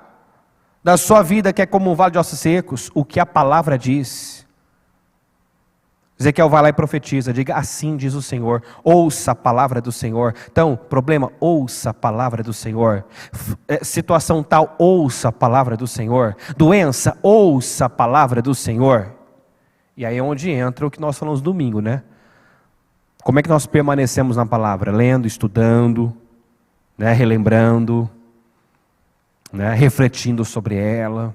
Speaker 1: da sua vida, que é como um vale de ossos secos, o que a palavra diz. Ezequiel vai lá e profetiza, diga: assim diz o Senhor. Ouça a palavra do Senhor. Então, problema, ouça a palavra do Senhor. Situação tal, ouça a palavra do Senhor. Doença, ouça a palavra do Senhor. E aí é onde entra o que nós falamos domingo, né? Como é que nós permanecemos na palavra? Lendo, estudando, né, relembrando, né, refletindo sobre ela.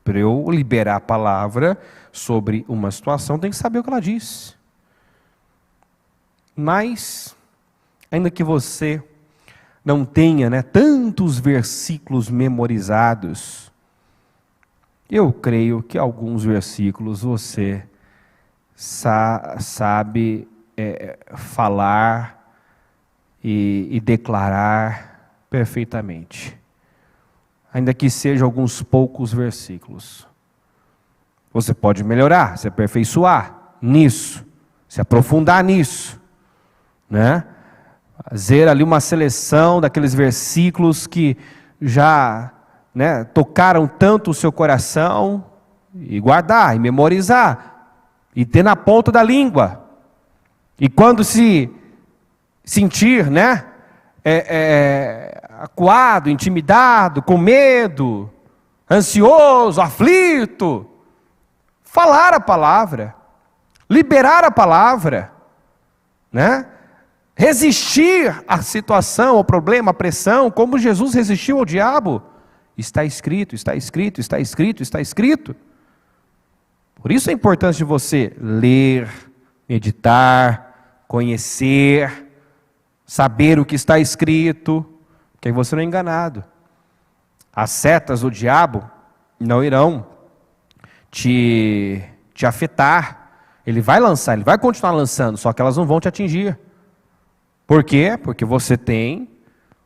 Speaker 1: Para eu liberar a palavra sobre uma situação, tem que saber o que ela diz. Mas, ainda que você não tenha, né, tantos versículos memorizados, eu creio que alguns versículos você sabe falar e declarar perfeitamente. Ainda que sejam alguns poucos versículos. Você pode melhorar, se aperfeiçoar nisso, se aprofundar nisso, né? Fazer ali uma seleção daqueles versículos que já, né, tocaram tanto o seu coração, e guardar, e memorizar, e ter na ponta da língua. E quando se sentir, né, acuado, intimidado, com medo, ansioso, aflito, falar a palavra, liberar a palavra, né? Resistir à situação, ao problema, à pressão, como Jesus resistiu ao diabo. Está escrito, está escrito, está escrito, está escrito. Por isso é importante você ler, meditar, conhecer, saber o que está escrito, porque aí você não é enganado. As setas do diabo não irão te afetar. Ele vai lançar, ele vai continuar lançando, só que elas não vão te atingir. Por quê? Porque você tem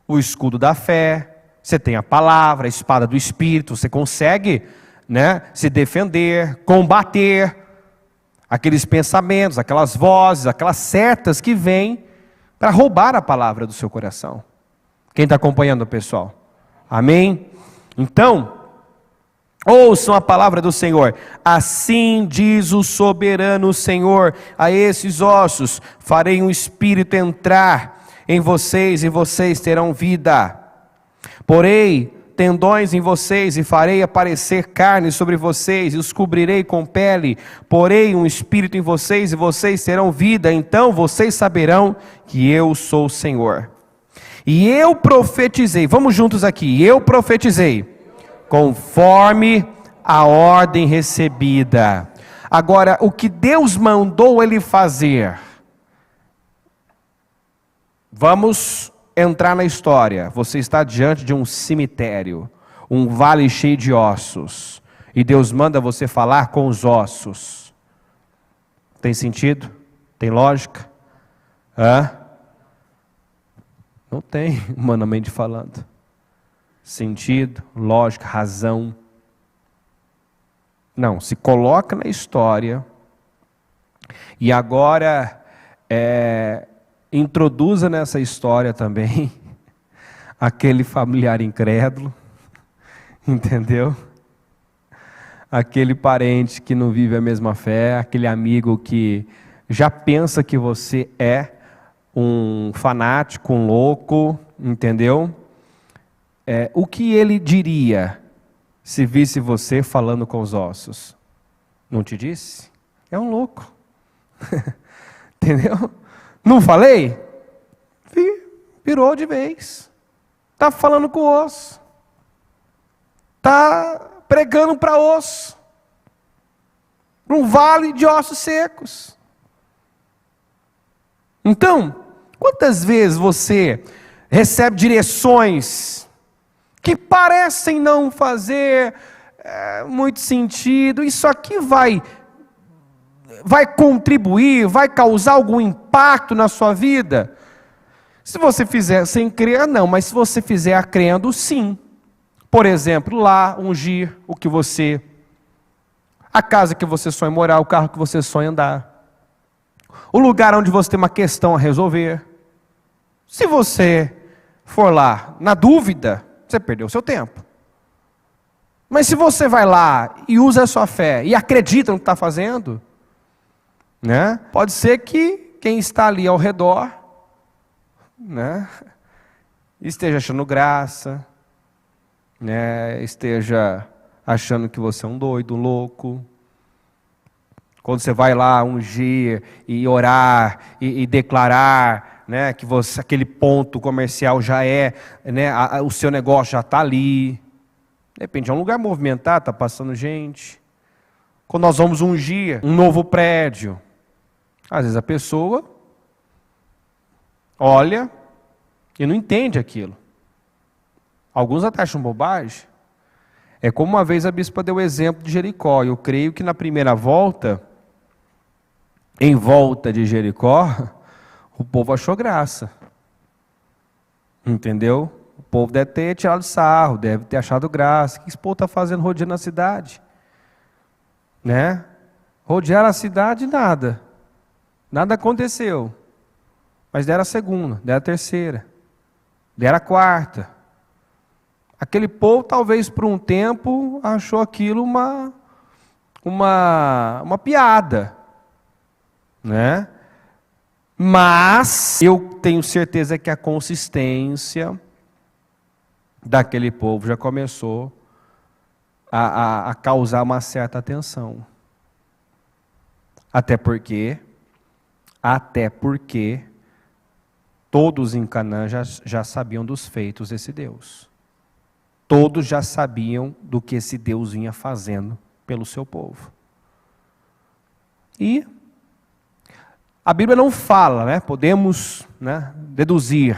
Speaker 1: o escudo da fé, você tem a palavra, a espada do Espírito, você consegue, né, se defender, combater aqueles pensamentos, aquelas vozes, aquelas setas que vêm para roubar a palavra do seu coração. Quem está acompanhando, pessoal? Amém? Então, ouçam a palavra do Senhor. Assim diz o soberano Senhor: a esses ossos farei um espírito entrar em vocês, e vocês terão vida. Porei tendões em vocês, e farei aparecer carne sobre vocês, e os cobrirei com pele. Porei um espírito em vocês, e vocês terão vida. Então vocês saberão que eu sou o Senhor. E eu profetizei, vamos juntos aqui, eu profetizei, conforme a ordem recebida. Agora, o que Deus mandou ele fazer? Vamos entrar na história. Você está diante de um cemitério, um vale cheio de ossos, e Deus manda você falar com os ossos. Tem sentido? Tem lógica? Não tem, humanamente falando. Sentido, lógica, razão. Não, se coloca na história e agora introduza nessa história também aquele familiar incrédulo, entendeu? Aquele parente que não vive a mesma fé, aquele amigo que já pensa que você é um fanático, um louco, entendeu? O que ele diria se visse você falando com os ossos? Não te disse? É um louco. Entendeu? Não falei? Virou de vez. Está falando com o osso. Está pregando para osso. Num vale de ossos secos. Então, quantas vezes você recebe direções que parecem não fazer muito sentido? Isso aqui vai contribuir, vai causar algum impacto na sua vida? Se você fizer sem crer, não, mas se você fizer crendo, sim. Por exemplo, lá ungir a casa que você sonha morar, o carro que você sonha andar, o lugar onde você tem uma questão a resolver. Se você for lá na dúvida, você perdeu o seu tempo. Mas se você vai lá e usa a sua fé e acredita no que está fazendo, né, pode ser que quem está ali ao redor, né, esteja achando graça, né, esteja achando que você é um doido, um louco. Quando você vai lá ungir e orar e declarar, né, que aquele ponto comercial já né, o seu negócio já está ali. De repente é um lugar movimentado, está passando gente. Quando nós vamos ungir um novo prédio, às vezes a pessoa olha e não entende aquilo. Alguns até acham bobagem. É como uma vez a bispa deu o exemplo de Jericó. Eu creio que na primeira volta, em volta de Jericó, o povo achou graça. Entendeu? O povo deve ter tirado sarro, deve ter achado graça. O que esse povo está fazendo rodeando a cidade? Né? Rodearam a cidade, nada. Nada aconteceu. Mas deram a segunda, deram a terceira, deram a quarta. Aquele povo, talvez por um tempo, achou aquilo uma piada. Né? Mas eu tenho certeza que a consistência daquele povo já começou a causar uma certa atenção. Até porque todos em Canaã já sabiam dos feitos desse Deus. Todos já sabiam do que esse Deus vinha fazendo pelo seu povo. E A Bíblia não fala, né? Podemos, né, deduzir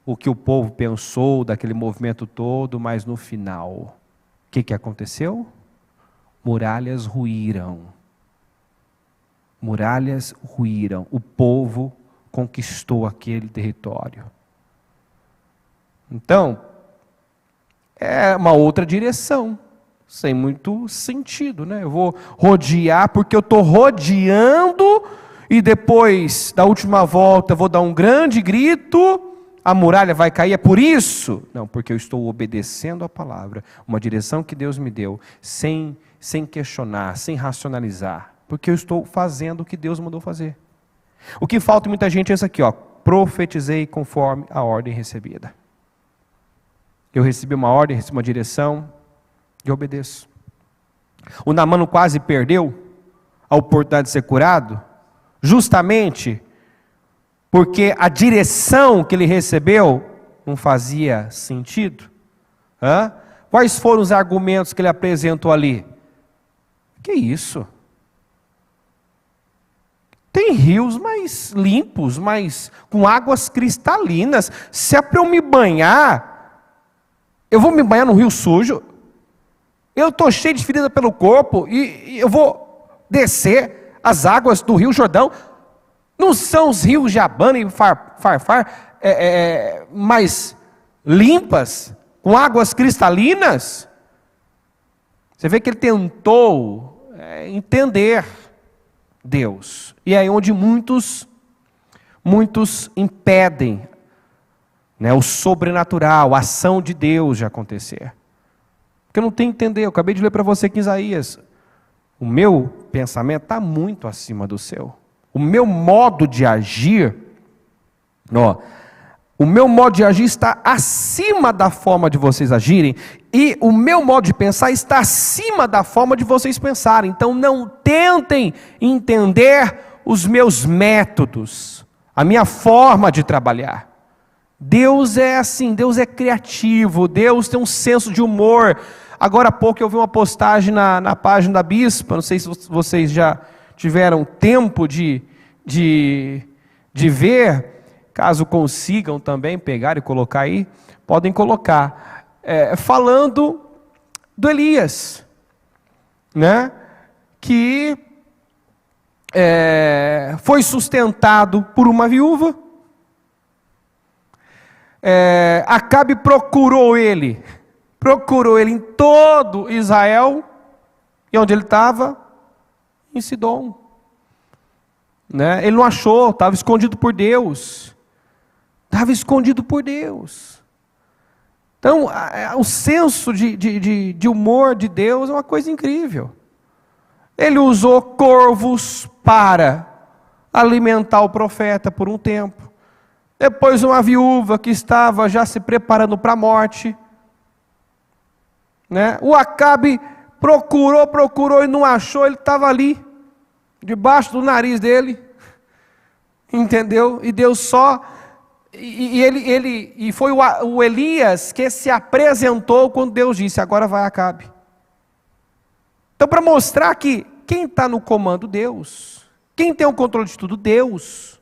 Speaker 1: o que o povo pensou daquele movimento todo, mas no final, o que aconteceu? Muralhas ruíram. Muralhas ruíram. O povo conquistou aquele território. Então, é uma outra direção, sem muito sentido, né? Eu vou rodear porque eu estou rodeando e depois da última volta eu vou dar um grande grito, a muralha vai cair, é por isso? Não, porque eu estou obedecendo a palavra, uma direção que Deus me deu, sem questionar, sem racionalizar, porque eu estou fazendo o que Deus mandou fazer. O que falta em muita gente é isso aqui, ó, profetizei conforme a ordem recebida. Eu recebi uma ordem, recebi uma direção, e obedeço. O Naamã quase perdeu a oportunidade de ser curado, justamente porque a direção que ele recebeu não fazia sentido. Quais foram os argumentos que ele apresentou ali? Que isso? Tem rios mais limpos, com águas cristalinas. Se é para eu me banhar, eu vou me banhar no rio sujo? Eu estou cheio de ferida pelo corpo e eu vou descer as águas do rio Jordão? Não são os rios Jabana e Farfar mais limpas, com águas cristalinas? Você vê que ele tentou entender Deus. E é aí onde muitos impedem, né, o sobrenatural, a ação de Deus de acontecer. Porque eu não tenho que entender, eu acabei de ler para você aqui em Isaías. O meu pensamento está muito acima do seu. O meu modo de agir, o meu modo de agir está acima da forma de vocês agirem, e o meu modo de pensar está acima da forma de vocês pensarem. Então não tentem entender os meus métodos, a minha forma de trabalhar. Deus é assim, Deus é criativo, Deus tem um senso de humor. Agora há pouco eu vi uma postagem na página da Bispa, não sei se vocês já tiveram tempo de ver, caso consigam também pegar e colocar aí, podem colocar, falando do Elias, né, que foi sustentado por uma viúva. Acabe procurou ele em todo Israel, e onde ele estava? Em Sidom, né? Ele não achou, estava escondido por Deus, Então, o senso de humor de Deus é uma coisa incrível. Ele usou corvos para alimentar o profeta por um tempo. Depois uma viúva que estava já se preparando para a morte, né? O Acabe procurou e não achou, ele estava ali, debaixo do nariz dele, entendeu? E Deus só, e foi o Elias que se apresentou quando Deus disse, agora vai Acabe. Então, para mostrar que quem está no comando, Deus. Quem tem o controle de tudo? Deus.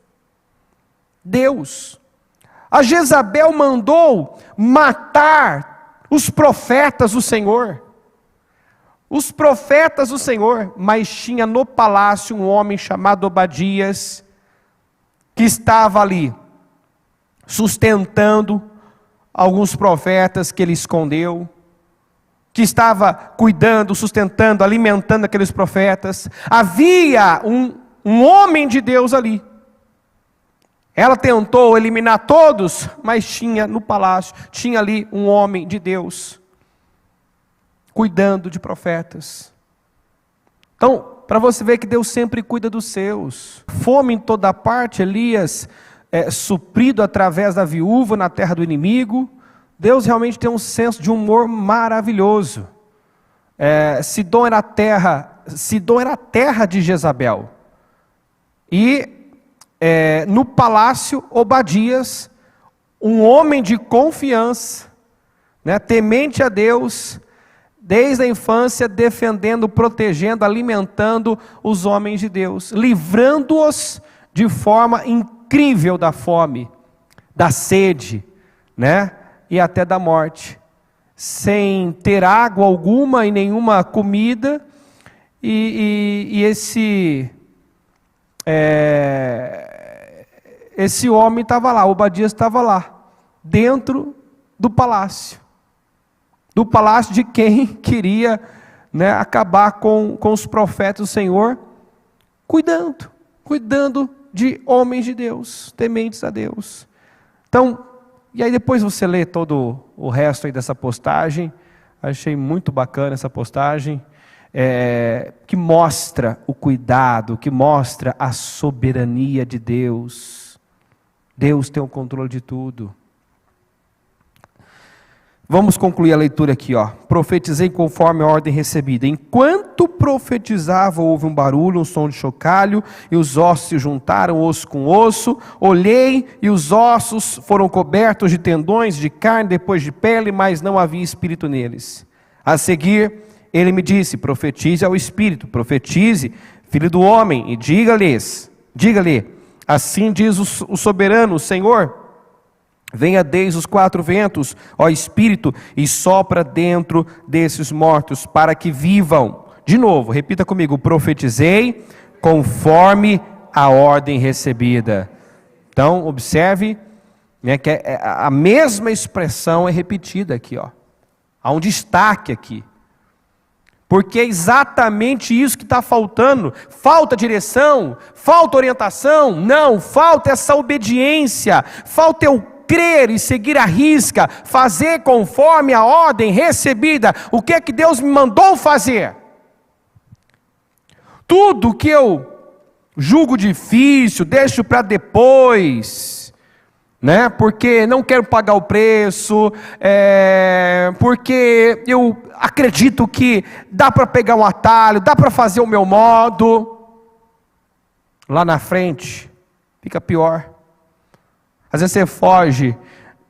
Speaker 1: A Jezabel mandou matar os profetas do Senhor. Mas tinha no palácio um homem chamado Obadias, que estava ali, sustentando alguns profetas que ele escondeu, que estava cuidando, sustentando, alimentando aqueles profetas. Havia um homem de Deus ali. Ela tentou eliminar todos, mas tinha no palácio, tinha ali um homem de Deus, cuidando de profetas. Então, para você ver que Deus sempre cuida dos seus. Fome em toda parte, Elias suprido através da viúva na terra do inimigo. Deus realmente tem um senso de humor maravilhoso. Sidom era a terra de Jezabel. E no palácio, Obadias, um homem de confiança, né, temente a Deus, desde a infância, defendendo, protegendo, alimentando os homens de Deus, livrando-os de forma incrível da fome, da sede, né? E até da morte, sem ter água alguma e nenhuma comida, e esse homem estava lá, Obadias estava lá, dentro do palácio de quem queria, né, acabar com os profetas do Senhor, cuidando de homens de Deus, tementes a Deus. Então, e aí depois você lê todo o resto aí dessa postagem, achei muito bacana essa postagem, que mostra o cuidado, que mostra a soberania de Deus. Deus tem o controle de tudo. Vamos concluir a leitura aqui, ó. Profetizei conforme a ordem recebida. Enquanto profetizava, houve um barulho, um som de chocalho, e os ossos se juntaram, osso com osso. Olhei, e os ossos foram cobertos de tendões, de carne, depois de pele, mas não havia espírito neles. A seguir, ele me disse: profetize ao espírito, profetize, filho do homem, e diga-lhe, assim diz o soberano, o Senhor: venha desde os quatro ventos, ó Espírito, e sopra dentro desses mortos, para que vivam. De novo, repita comigo: profetizei conforme a ordem recebida. Então, observe, né, que a mesma expressão é repetida aqui, ó. Há um destaque aqui. Porque é exatamente isso que está faltando. Falta direção, falta orientação, não, falta essa obediência, falta eu crer e seguir à risca, fazer conforme a ordem recebida. O que é que Deus me mandou fazer? Tudo que eu julgo difícil, deixo para depois, né? Porque não quero pagar o preço, porque eu acredito que dá para pegar um atalho, dá para fazer o meu modo. Lá na frente fica pior. Às vezes você foge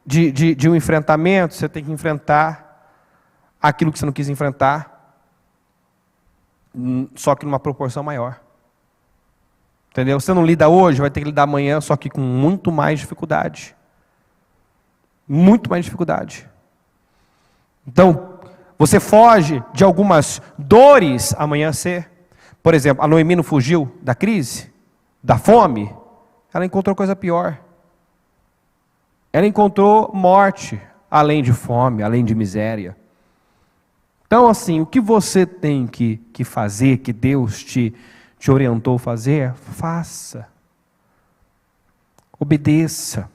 Speaker 1: de um enfrentamento, você tem que enfrentar aquilo que você não quis enfrentar, só que numa proporção maior. Entendeu? Você não lida hoje, vai ter que lidar amanhã, só que com muito mais dificuldade. Muito mais dificuldade. Então, você foge de algumas dores, amanhã você... Por exemplo, a Noemi não fugiu da crise, da fome, ela encontrou coisa pior. Ela encontrou morte, além de fome, além de miséria. Então, assim, o que você tem que fazer, que Deus te orientou a fazer, faça. Obedeça.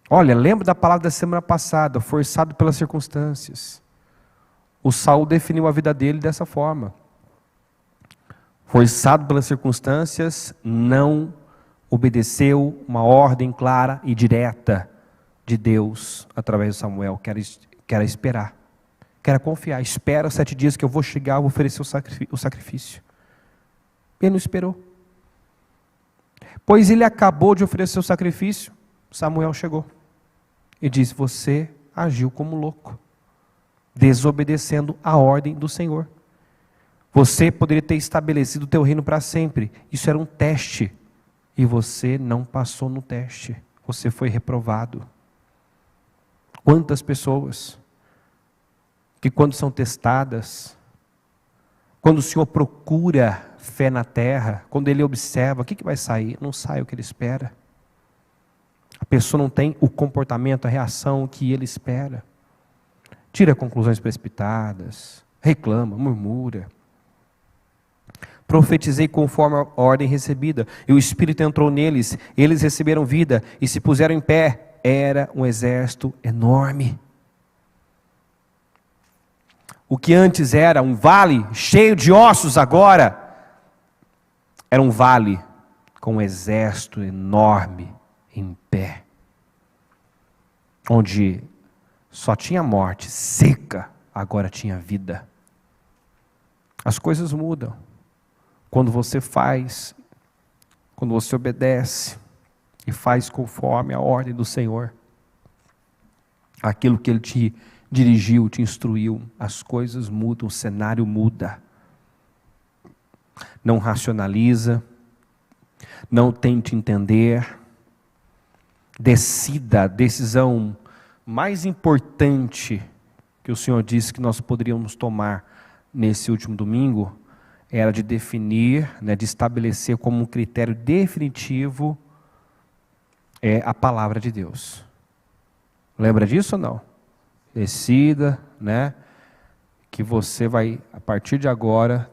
Speaker 1: Olha, lembra da palavra da semana passada, forçado pelas circunstâncias. O Saul definiu a vida dele dessa forma. Forçado pelas circunstâncias, não obedeceu uma ordem clara e direta de Deus através de Samuel, que era esperar, que era confiar. Espera 7 dias que eu vou chegar, vou oferecer o sacrifício. Ele não esperou. Pois ele acabou de oferecer o sacrifício, Samuel chegou e disse: você agiu como louco, desobedecendo a ordem do Senhor. Você poderia ter estabelecido o teu reino para sempre. Isso era um teste. E você não passou no teste. Você foi reprovado. Quantas pessoas que quando são testadas, quando o Senhor procura fé na terra, quando Ele observa, o que vai sair? Não sai o que Ele espera. A pessoa não tem o comportamento, a reação que Ele espera. Tira conclusões precipitadas, reclama, murmura. Profetizei conforme a ordem recebida, e o Espírito entrou neles, eles receberam vida, e se puseram em pé. Era um exército enorme. O que antes era um vale cheio de ossos, agora era um vale com um exército enorme em pé. Onde só tinha morte seca, agora tinha vida. As coisas mudam. Quando você faz, quando você obedece e faz conforme a ordem do Senhor, aquilo que Ele te dirigiu, te instruiu, as coisas mudam, o cenário muda. Não racionaliza, Não tente entender. Decida a decisão mais importante que o Senhor disse que nós poderíamos tomar nesse último domingo, era de definir, de estabelecer como um critério definitivo a palavra de Deus. Lembra disso ou não? Decida, que você vai, a partir de agora,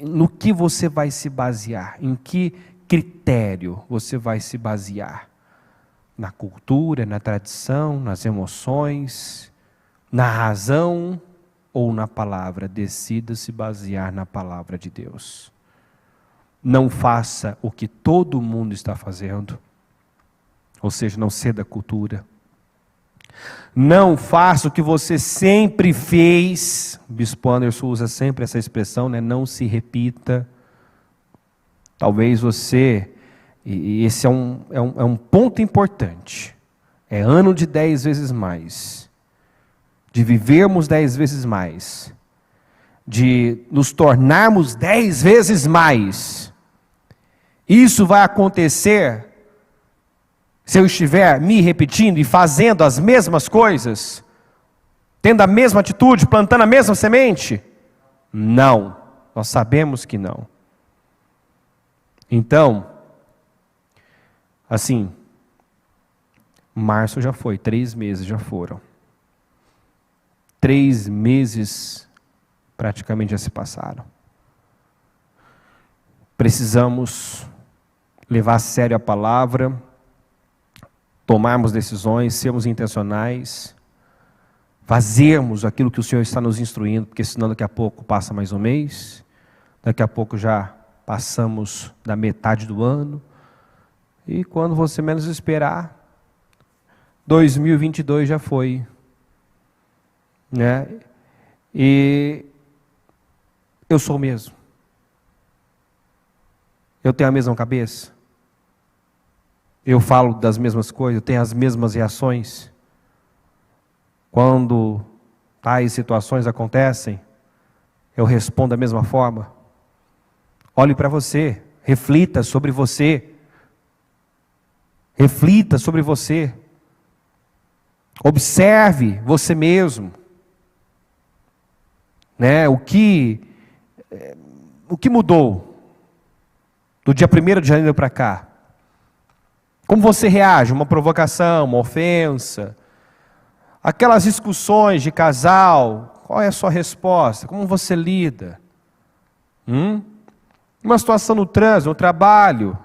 Speaker 1: no que você vai se basear, em que critério você vai se basear. Na cultura, na tradição, nas emoções, na razão ou na palavra. Decida se basear na palavra de Deus. Não faça o que todo mundo está fazendo, ou seja, não ceda à cultura. Não faça o que você sempre fez. O Bispo Anderson usa sempre essa expressão, não se repita. Talvez você, e esse é um ponto importante, é ano de 10 vezes mais, de vivermos 10 vezes mais, de nos tornarmos 10 vezes mais. Isso vai acontecer se eu estiver me repetindo e fazendo as mesmas coisas, tendo a mesma atitude, plantando a mesma semente? Não, nós sabemos que não. Então, assim, março já foi, 3 meses já foram. 3 meses praticamente já se passaram. Precisamos levar a sério a palavra, tomarmos decisões, sermos intencionais, fazermos aquilo que o Senhor está nos instruindo, porque senão daqui a pouco passa mais um mês, daqui a pouco já passamos da metade do ano, e quando você menos esperar, 2022 já foi, E eu sou o mesmo. Eu tenho a mesma cabeça. Eu falo das mesmas coisas, eu tenho as mesmas reações. Quando tais situações acontecem, eu respondo da mesma forma. Olhe para você, reflita sobre você. Reflita sobre você. Observe você mesmo. O que mudou do dia 1º de janeiro para cá? Como você reage? Uma provocação, uma ofensa? Aquelas discussões de casal, qual é a sua resposta? Como você lida? Uma situação no trânsito, no trabalho,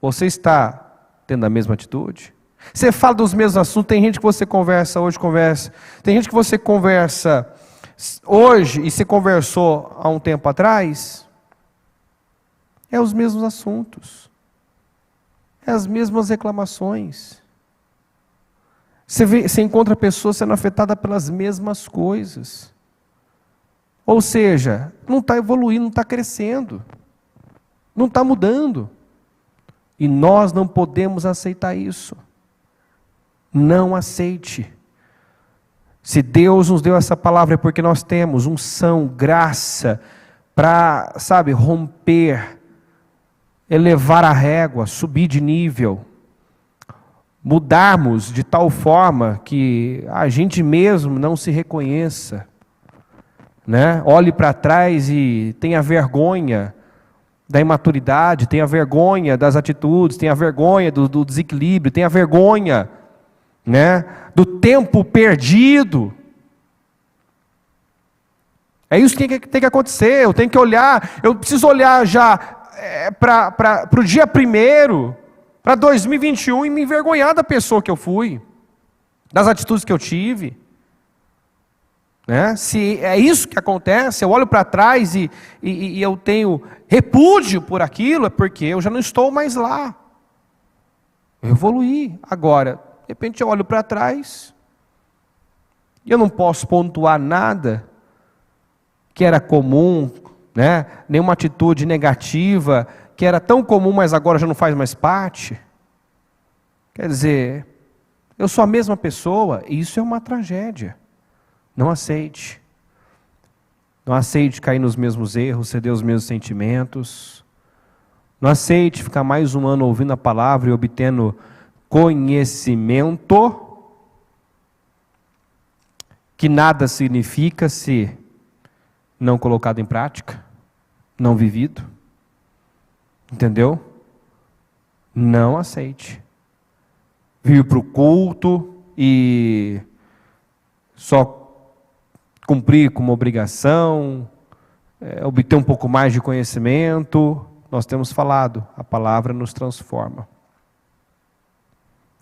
Speaker 1: você está tendo a mesma atitude? Você fala dos mesmos assuntos, tem gente que você conversa hoje, tem gente que você conversa hoje e se conversou há um tempo atrás, é os mesmos assuntos, é as mesmas reclamações. Você encontra pessoas sendo afetadas pelas mesmas coisas. Ou seja, não está evoluindo, não está crescendo, não está mudando. E nós não podemos aceitar isso. Não aceite. Se Deus nos deu essa palavra é porque nós temos unção, graça, para, romper, elevar a régua, subir de nível, mudarmos de tal forma que a gente mesmo não se reconheça, olhe para trás e tenha vergonha da imaturidade, tenha vergonha das atitudes, tenha vergonha do desequilíbrio, tenha vergonha, do tempo perdido. É isso que tem que acontecer. Eu tenho que olhar, eu preciso olhar já para o dia 1º, para 2021 e me envergonhar da pessoa que eu fui, das atitudes que eu tive. Se é isso que acontece, eu olho para trás e eu tenho repúdio por aquilo, é porque eu já não estou mais lá. Eu evoluí. Agora, de repente eu olho para trás e eu não posso pontuar nada que era comum, nenhuma atitude negativa, que era tão comum, mas agora já não faz mais parte. Quer dizer, eu sou a mesma pessoa, e isso é uma tragédia. Não aceite. Não aceite cair nos mesmos erros, ceder aos mesmos sentimentos. Não aceite ficar mais um ano ouvindo a palavra e obtendo conhecimento, que nada significa se não colocado em prática, não vivido. Entendeu? Não aceite. Vir para o culto e só cumprir com uma obrigação, obter um pouco mais de conhecimento. Nós temos falado, a palavra nos transforma.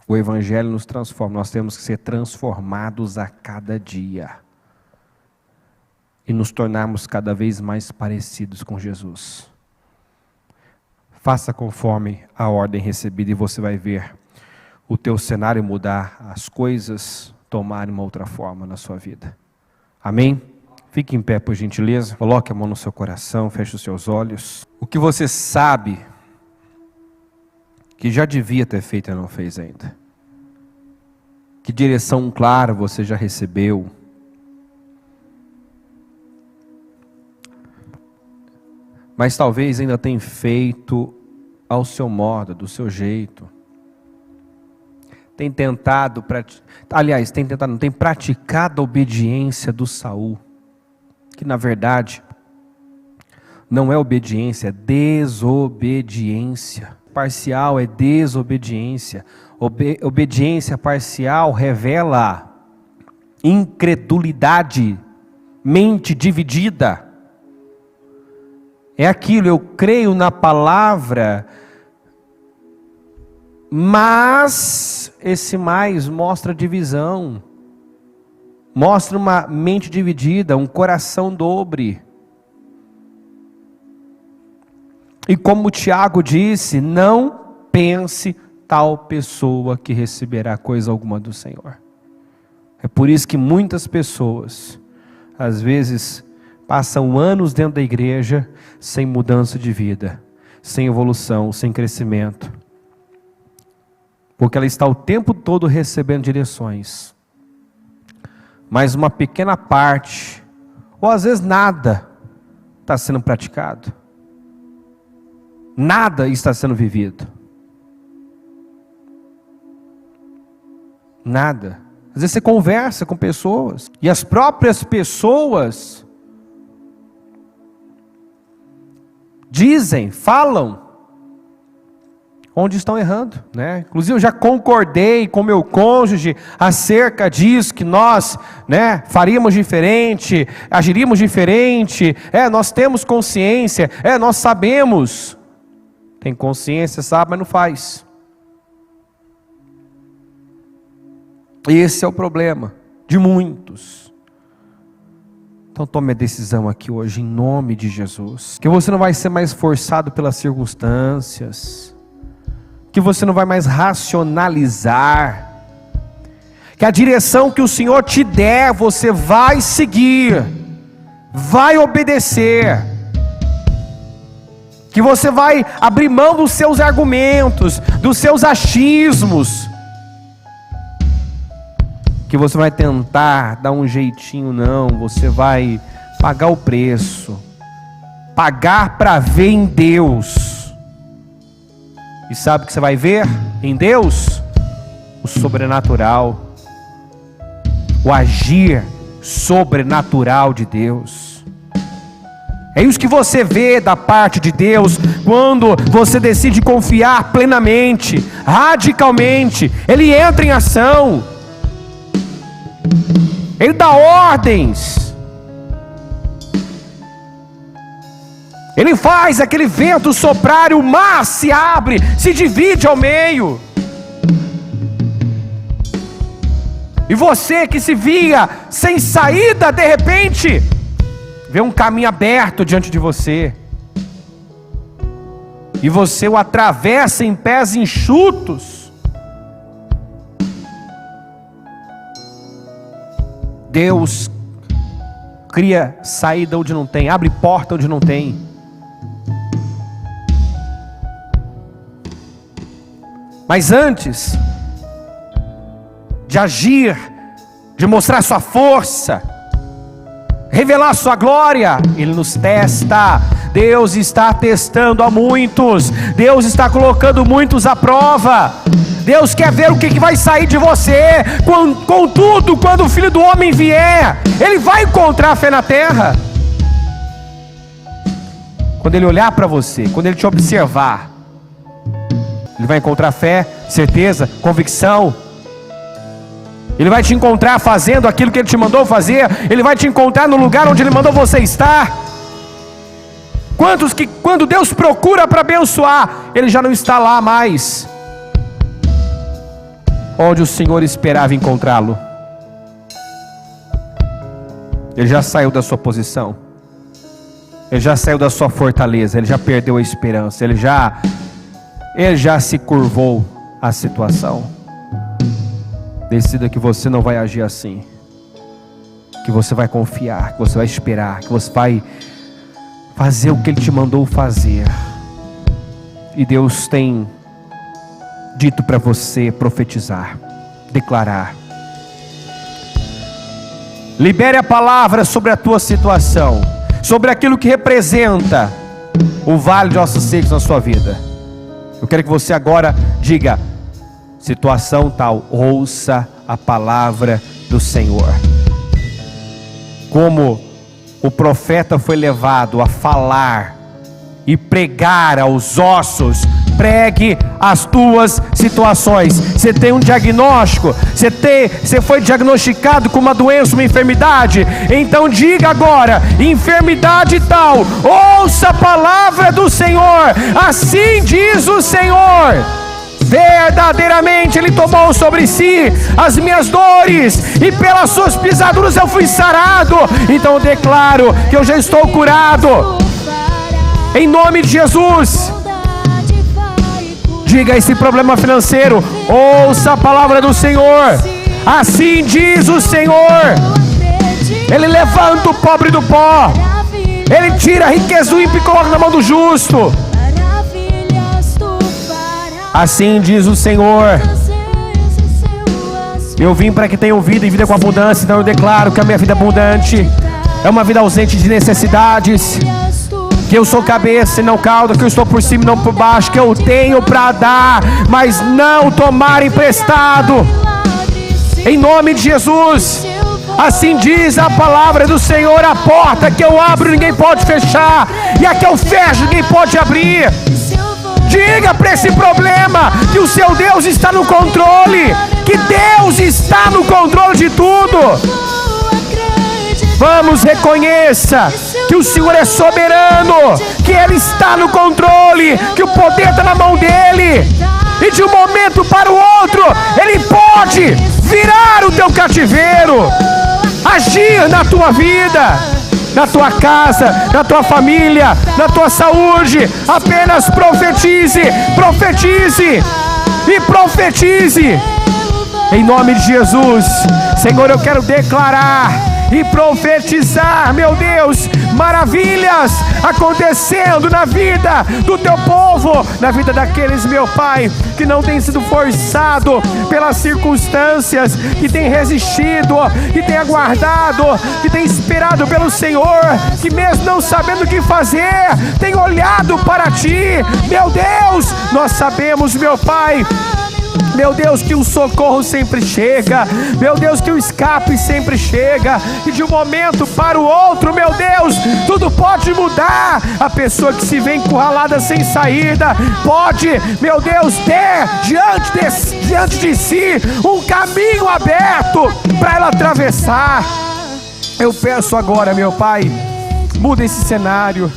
Speaker 1: O Evangelho nos transforma. Nós temos que ser transformados a cada dia. E nos tornarmos cada vez mais parecidos com Jesus. Faça conforme a ordem recebida e você vai ver o teu cenário mudar, as coisas tomarem uma outra forma na sua vida. Amém? Fique em pé, por gentileza. Coloque a mão no seu coração, feche os seus olhos. O que você sabe que já devia ter feito e não fez ainda? Que direção clara você já recebeu? Mas talvez ainda tenha feito ao seu modo, do seu jeito. Tem tentado, tem praticado a obediência do Saul, que na verdade não é obediência, é desobediência. Parcial é desobediência. Obediência parcial revela incredulidade, mente dividida. É aquilo, eu creio na palavra, mas esse mais mostra divisão, mostra uma mente dividida, um coração dobre. E como Tiago disse, não pense tal pessoa que receberá coisa alguma do Senhor. É por isso que muitas pessoas, às vezes, passam anos dentro da igreja sem mudança de vida, sem evolução, sem crescimento. Porque ela está o tempo todo recebendo direções. Mas uma pequena parte, ou às vezes nada, está sendo praticado. Nada está sendo vivido. Nada. Às vezes você conversa com pessoas, e as próprias pessoas dizem, falam, onde estão errando, né? Inclusive eu já concordei com meu cônjuge acerca disso, que nós, né, faríamos diferente, agiríamos diferente, nós temos consciência, nós sabemos, tem consciência, sabe, mas não faz. Esse é o problema de muitos. Então tome a decisão aqui hoje, em nome de Jesus, que você não vai ser mais forçado pelas circunstâncias, que você não vai mais racionalizar, que a direção que o Senhor te der, você vai seguir, vai obedecer, que você vai abrir mão dos seus argumentos, dos seus achismos, que você vai tentar dar um jeitinho, não, você vai pagar o preço, pagar para ver em Deus. E sabe o que você vai ver em Deus? O sobrenatural, o agir sobrenatural de Deus. É isso que você vê da parte de Deus, quando você decide confiar plenamente, radicalmente. Ele entra em ação, Ele dá ordens, Ele faz aquele vento soprar e o mar se abre, se divide ao meio. E você que se via sem saída, de repente, vê um caminho aberto diante de você. E você o atravessa em pés enxutos. Deus cria saída onde não tem, abre porta onde não tem. Mas antes de agir, de mostrar sua força, revelar a sua glória, Ele nos testa. Deus está testando a muitos, Deus está colocando muitos à prova. Deus quer ver o que vai sair de você. Contudo, quando o Filho do Homem vier, Ele vai encontrar fé na terra. Quando Ele olhar para você, quando Ele te observar, Ele vai encontrar fé, certeza, convicção. Ele vai te encontrar fazendo aquilo que Ele te mandou fazer. Ele vai te encontrar no lugar onde Ele mandou você estar. Quantos que quando Deus procura para abençoar, Ele já não está lá mais onde o Senhor esperava encontrá-lo? Ele já saiu da sua posição, Ele já saiu da sua fortaleza, Ele já perdeu a esperança, Ele já se curvou à situação. Decida que você não vai agir assim, que você vai confiar, que você vai esperar, que você vai fazer o que Ele te mandou fazer. E Deus tem dito para você profetizar, declarar. Libere a palavra sobre a tua situação, sobre aquilo que representa o vale de ossos secos na sua vida. Eu quero que você agora diga: situação tal, ouça a palavra do Senhor. Como o profeta foi levado a falar e pregar aos ossos, pregue as tuas situações. Você tem um diagnóstico, você foi diagnosticado com uma doença, uma enfermidade, então diga agora: enfermidade tal, ouça a palavra do Senhor. Assim diz o Senhor: verdadeiramente Ele tomou sobre si as minhas dores, e pelas suas pisaduras eu fui sarado. Então eu declaro que eu já estou curado, em nome de Jesus. Diga esse problema financeiro: ouça a palavra do Senhor. Assim diz o Senhor: Ele levanta o pobre do pó, Ele tira a riqueza do ímpio e coloca na mão do justo. Assim diz o Senhor: eu vim para que tenham vida e vida com abundância. Então eu declaro que a minha vida abundante é uma vida ausente de necessidades, que eu sou cabeça e não cauda, que eu estou por cima e não por baixo, que eu tenho para dar, mas não tomar emprestado, em nome de Jesus. Assim diz a palavra do Senhor: a porta que eu abro ninguém pode fechar, e a que eu fecho ninguém pode abrir. Diga para esse problema que o seu Deus está no controle, que Deus está no controle de tudo. Vamos, reconheça que o Senhor é soberano, que Ele está no controle, que o poder está na mão dEle, e de um momento para o outro Ele pode virar o teu cativeiro, agir na tua vida, na tua casa, na tua família, na tua saúde. Apenas profetize, profetize e profetize, em nome de Jesus. Senhor, eu quero declarar e profetizar, meu Deus, maravilhas acontecendo na vida do teu povo, na vida daqueles, meu Pai, que não tem sido forçado pelas circunstâncias, que tem resistido, que tem aguardado, que tem esperado pelo Senhor, que mesmo não sabendo o que fazer, tem olhado para Ti. Meu Deus, nós sabemos, meu Pai, meu Deus, que o socorro sempre chega, meu Deus, que o escape sempre chega, e de um momento para o outro, meu Deus, tudo pode mudar. A pessoa que se vê encurralada sem saída, pode, meu Deus, ter diante de si um caminho aberto para ela atravessar. Eu peço agora, meu Pai, muda esse cenário,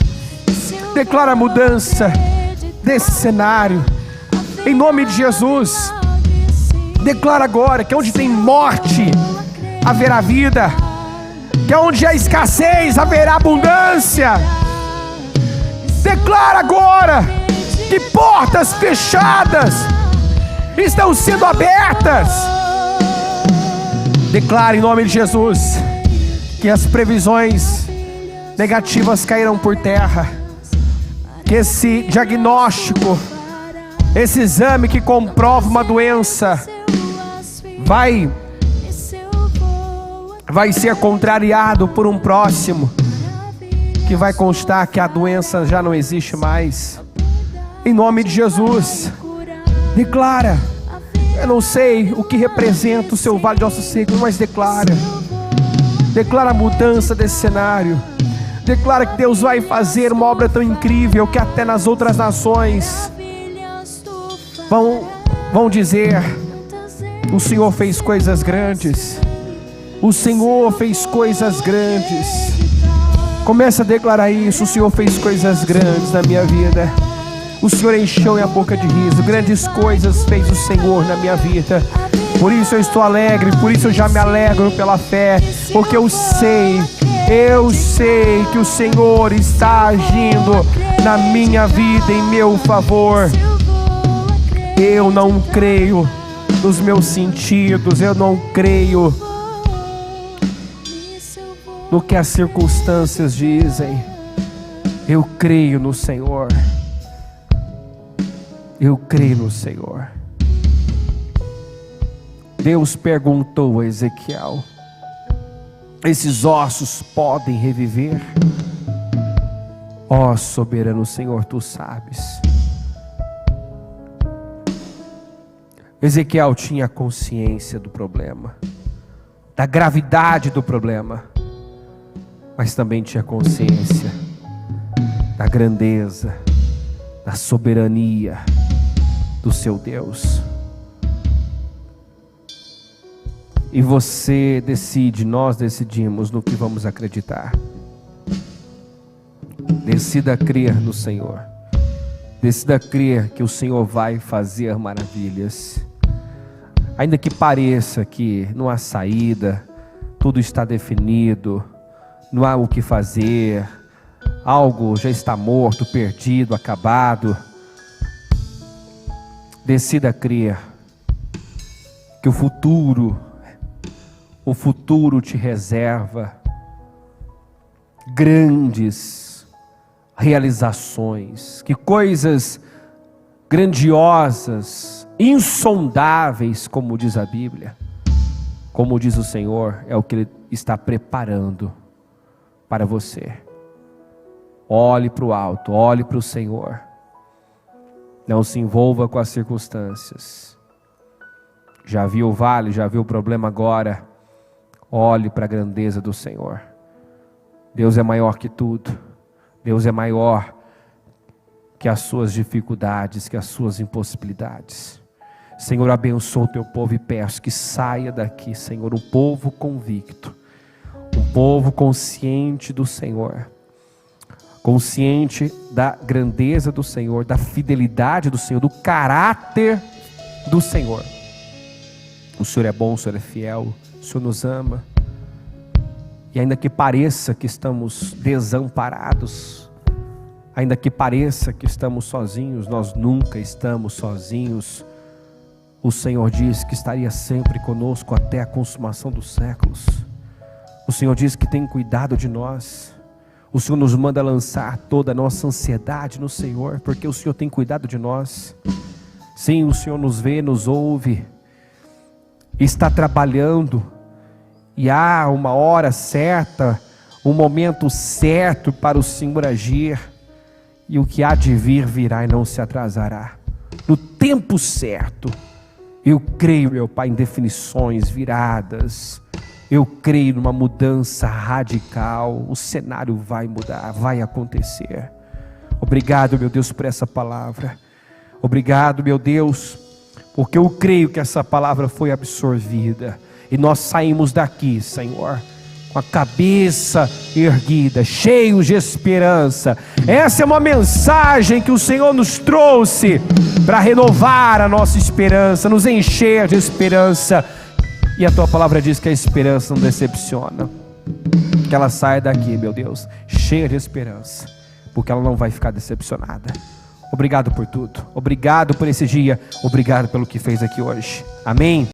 Speaker 1: declara a mudança desse cenário, em nome de Jesus. Declara agora que onde tem morte haverá vida, que onde há escassez haverá abundância. Declara agora que portas fechadas estão sendo abertas. Declara em nome de Jesus que as previsões negativas cairão por terra, que esse diagnóstico, esse exame que comprova uma doença vai vai ser contrariado por um próximo, que vai constar que a doença já não existe mais. Em nome de Jesus, declara. Eu não sei o que representa o seu vale de ossos secos, mas declara a mudança desse cenário. Declara que Deus vai fazer uma obra tão incrível que até nas outras nações vão dizer: o Senhor fez coisas grandes. O Senhor fez coisas grandes. Começa a declarar isso: o Senhor fez coisas grandes na minha vida. O Senhor encheu minha boca de riso. Grandes coisas fez o Senhor na minha vida. Por isso eu estou alegre, por isso eu já me alegro pela fé, porque eu sei que o Senhor está agindo na minha vida em meu favor. Eu não creio nos meus sentidos, eu não creio no que as circunstâncias dizem. Eu creio no Senhor. Eu creio no Senhor. Deus perguntou a Ezequiel: esses ossos podem reviver? Ó soberano Senhor, tu sabes. Ezequiel tinha consciência do problema, da gravidade do problema, mas também tinha consciência da grandeza, da soberania do seu Deus. E você decide, nós decidimos no que vamos acreditar. Decida crer no Senhor. Decida crer que o Senhor vai fazer maravilhas. Ainda que pareça que não há saída, tudo está definido, não há o que fazer, algo já está morto, perdido, acabado. Decida crer que o futuro te reserva grandes realizações, que coisas grandiosas, insondáveis, como diz a Bíblia, como diz o Senhor, é o que Ele está preparando para você. Olhe para o alto, olhe para o Senhor. Não se envolva com as circunstâncias. Já viu o vale, já viu o problema agora. Olhe para a grandeza do Senhor. Deus é maior que tudo. Deus é maior que as suas dificuldades, que as suas impossibilidades. Senhor, abençoa o teu povo e peço que saia daqui, Senhor, um povo convicto, um povo consciente do Senhor, consciente da grandeza do Senhor, da fidelidade do Senhor, do caráter do Senhor. O Senhor é bom, o Senhor é fiel, o Senhor nos ama. E ainda que pareça que estamos desamparados, ainda que pareça que estamos sozinhos, nós nunca estamos sozinhos. O Senhor diz que estaria sempre conosco até a consumação dos séculos. O Senhor diz que tem cuidado de nós. O Senhor nos manda lançar toda a nossa ansiedade no Senhor, porque o Senhor tem cuidado de nós. Sim, o Senhor nos vê, nos ouve, está trabalhando, e há uma hora certa, um momento certo para o Senhor agir, e o que há de vir virá e não se atrasará. No tempo certo, eu creio, meu Pai, em definições viradas. Eu creio numa mudança radical. O cenário vai mudar, vai acontecer. Obrigado, meu Deus, por essa palavra. Obrigado, meu Deus, porque eu creio que essa palavra foi absorvida. E nós saímos daqui, Senhor, com a cabeça erguida, cheios de esperança. Essa é uma mensagem que o Senhor nos trouxe para renovar a nossa esperança, nos encher de esperança. E a tua palavra diz que a esperança não decepciona. Que ela saia daqui, meu Deus, cheia de esperança, porque ela não vai ficar decepcionada. Obrigado por tudo. Obrigado por esse dia. Obrigado pelo que fez aqui hoje. Amém.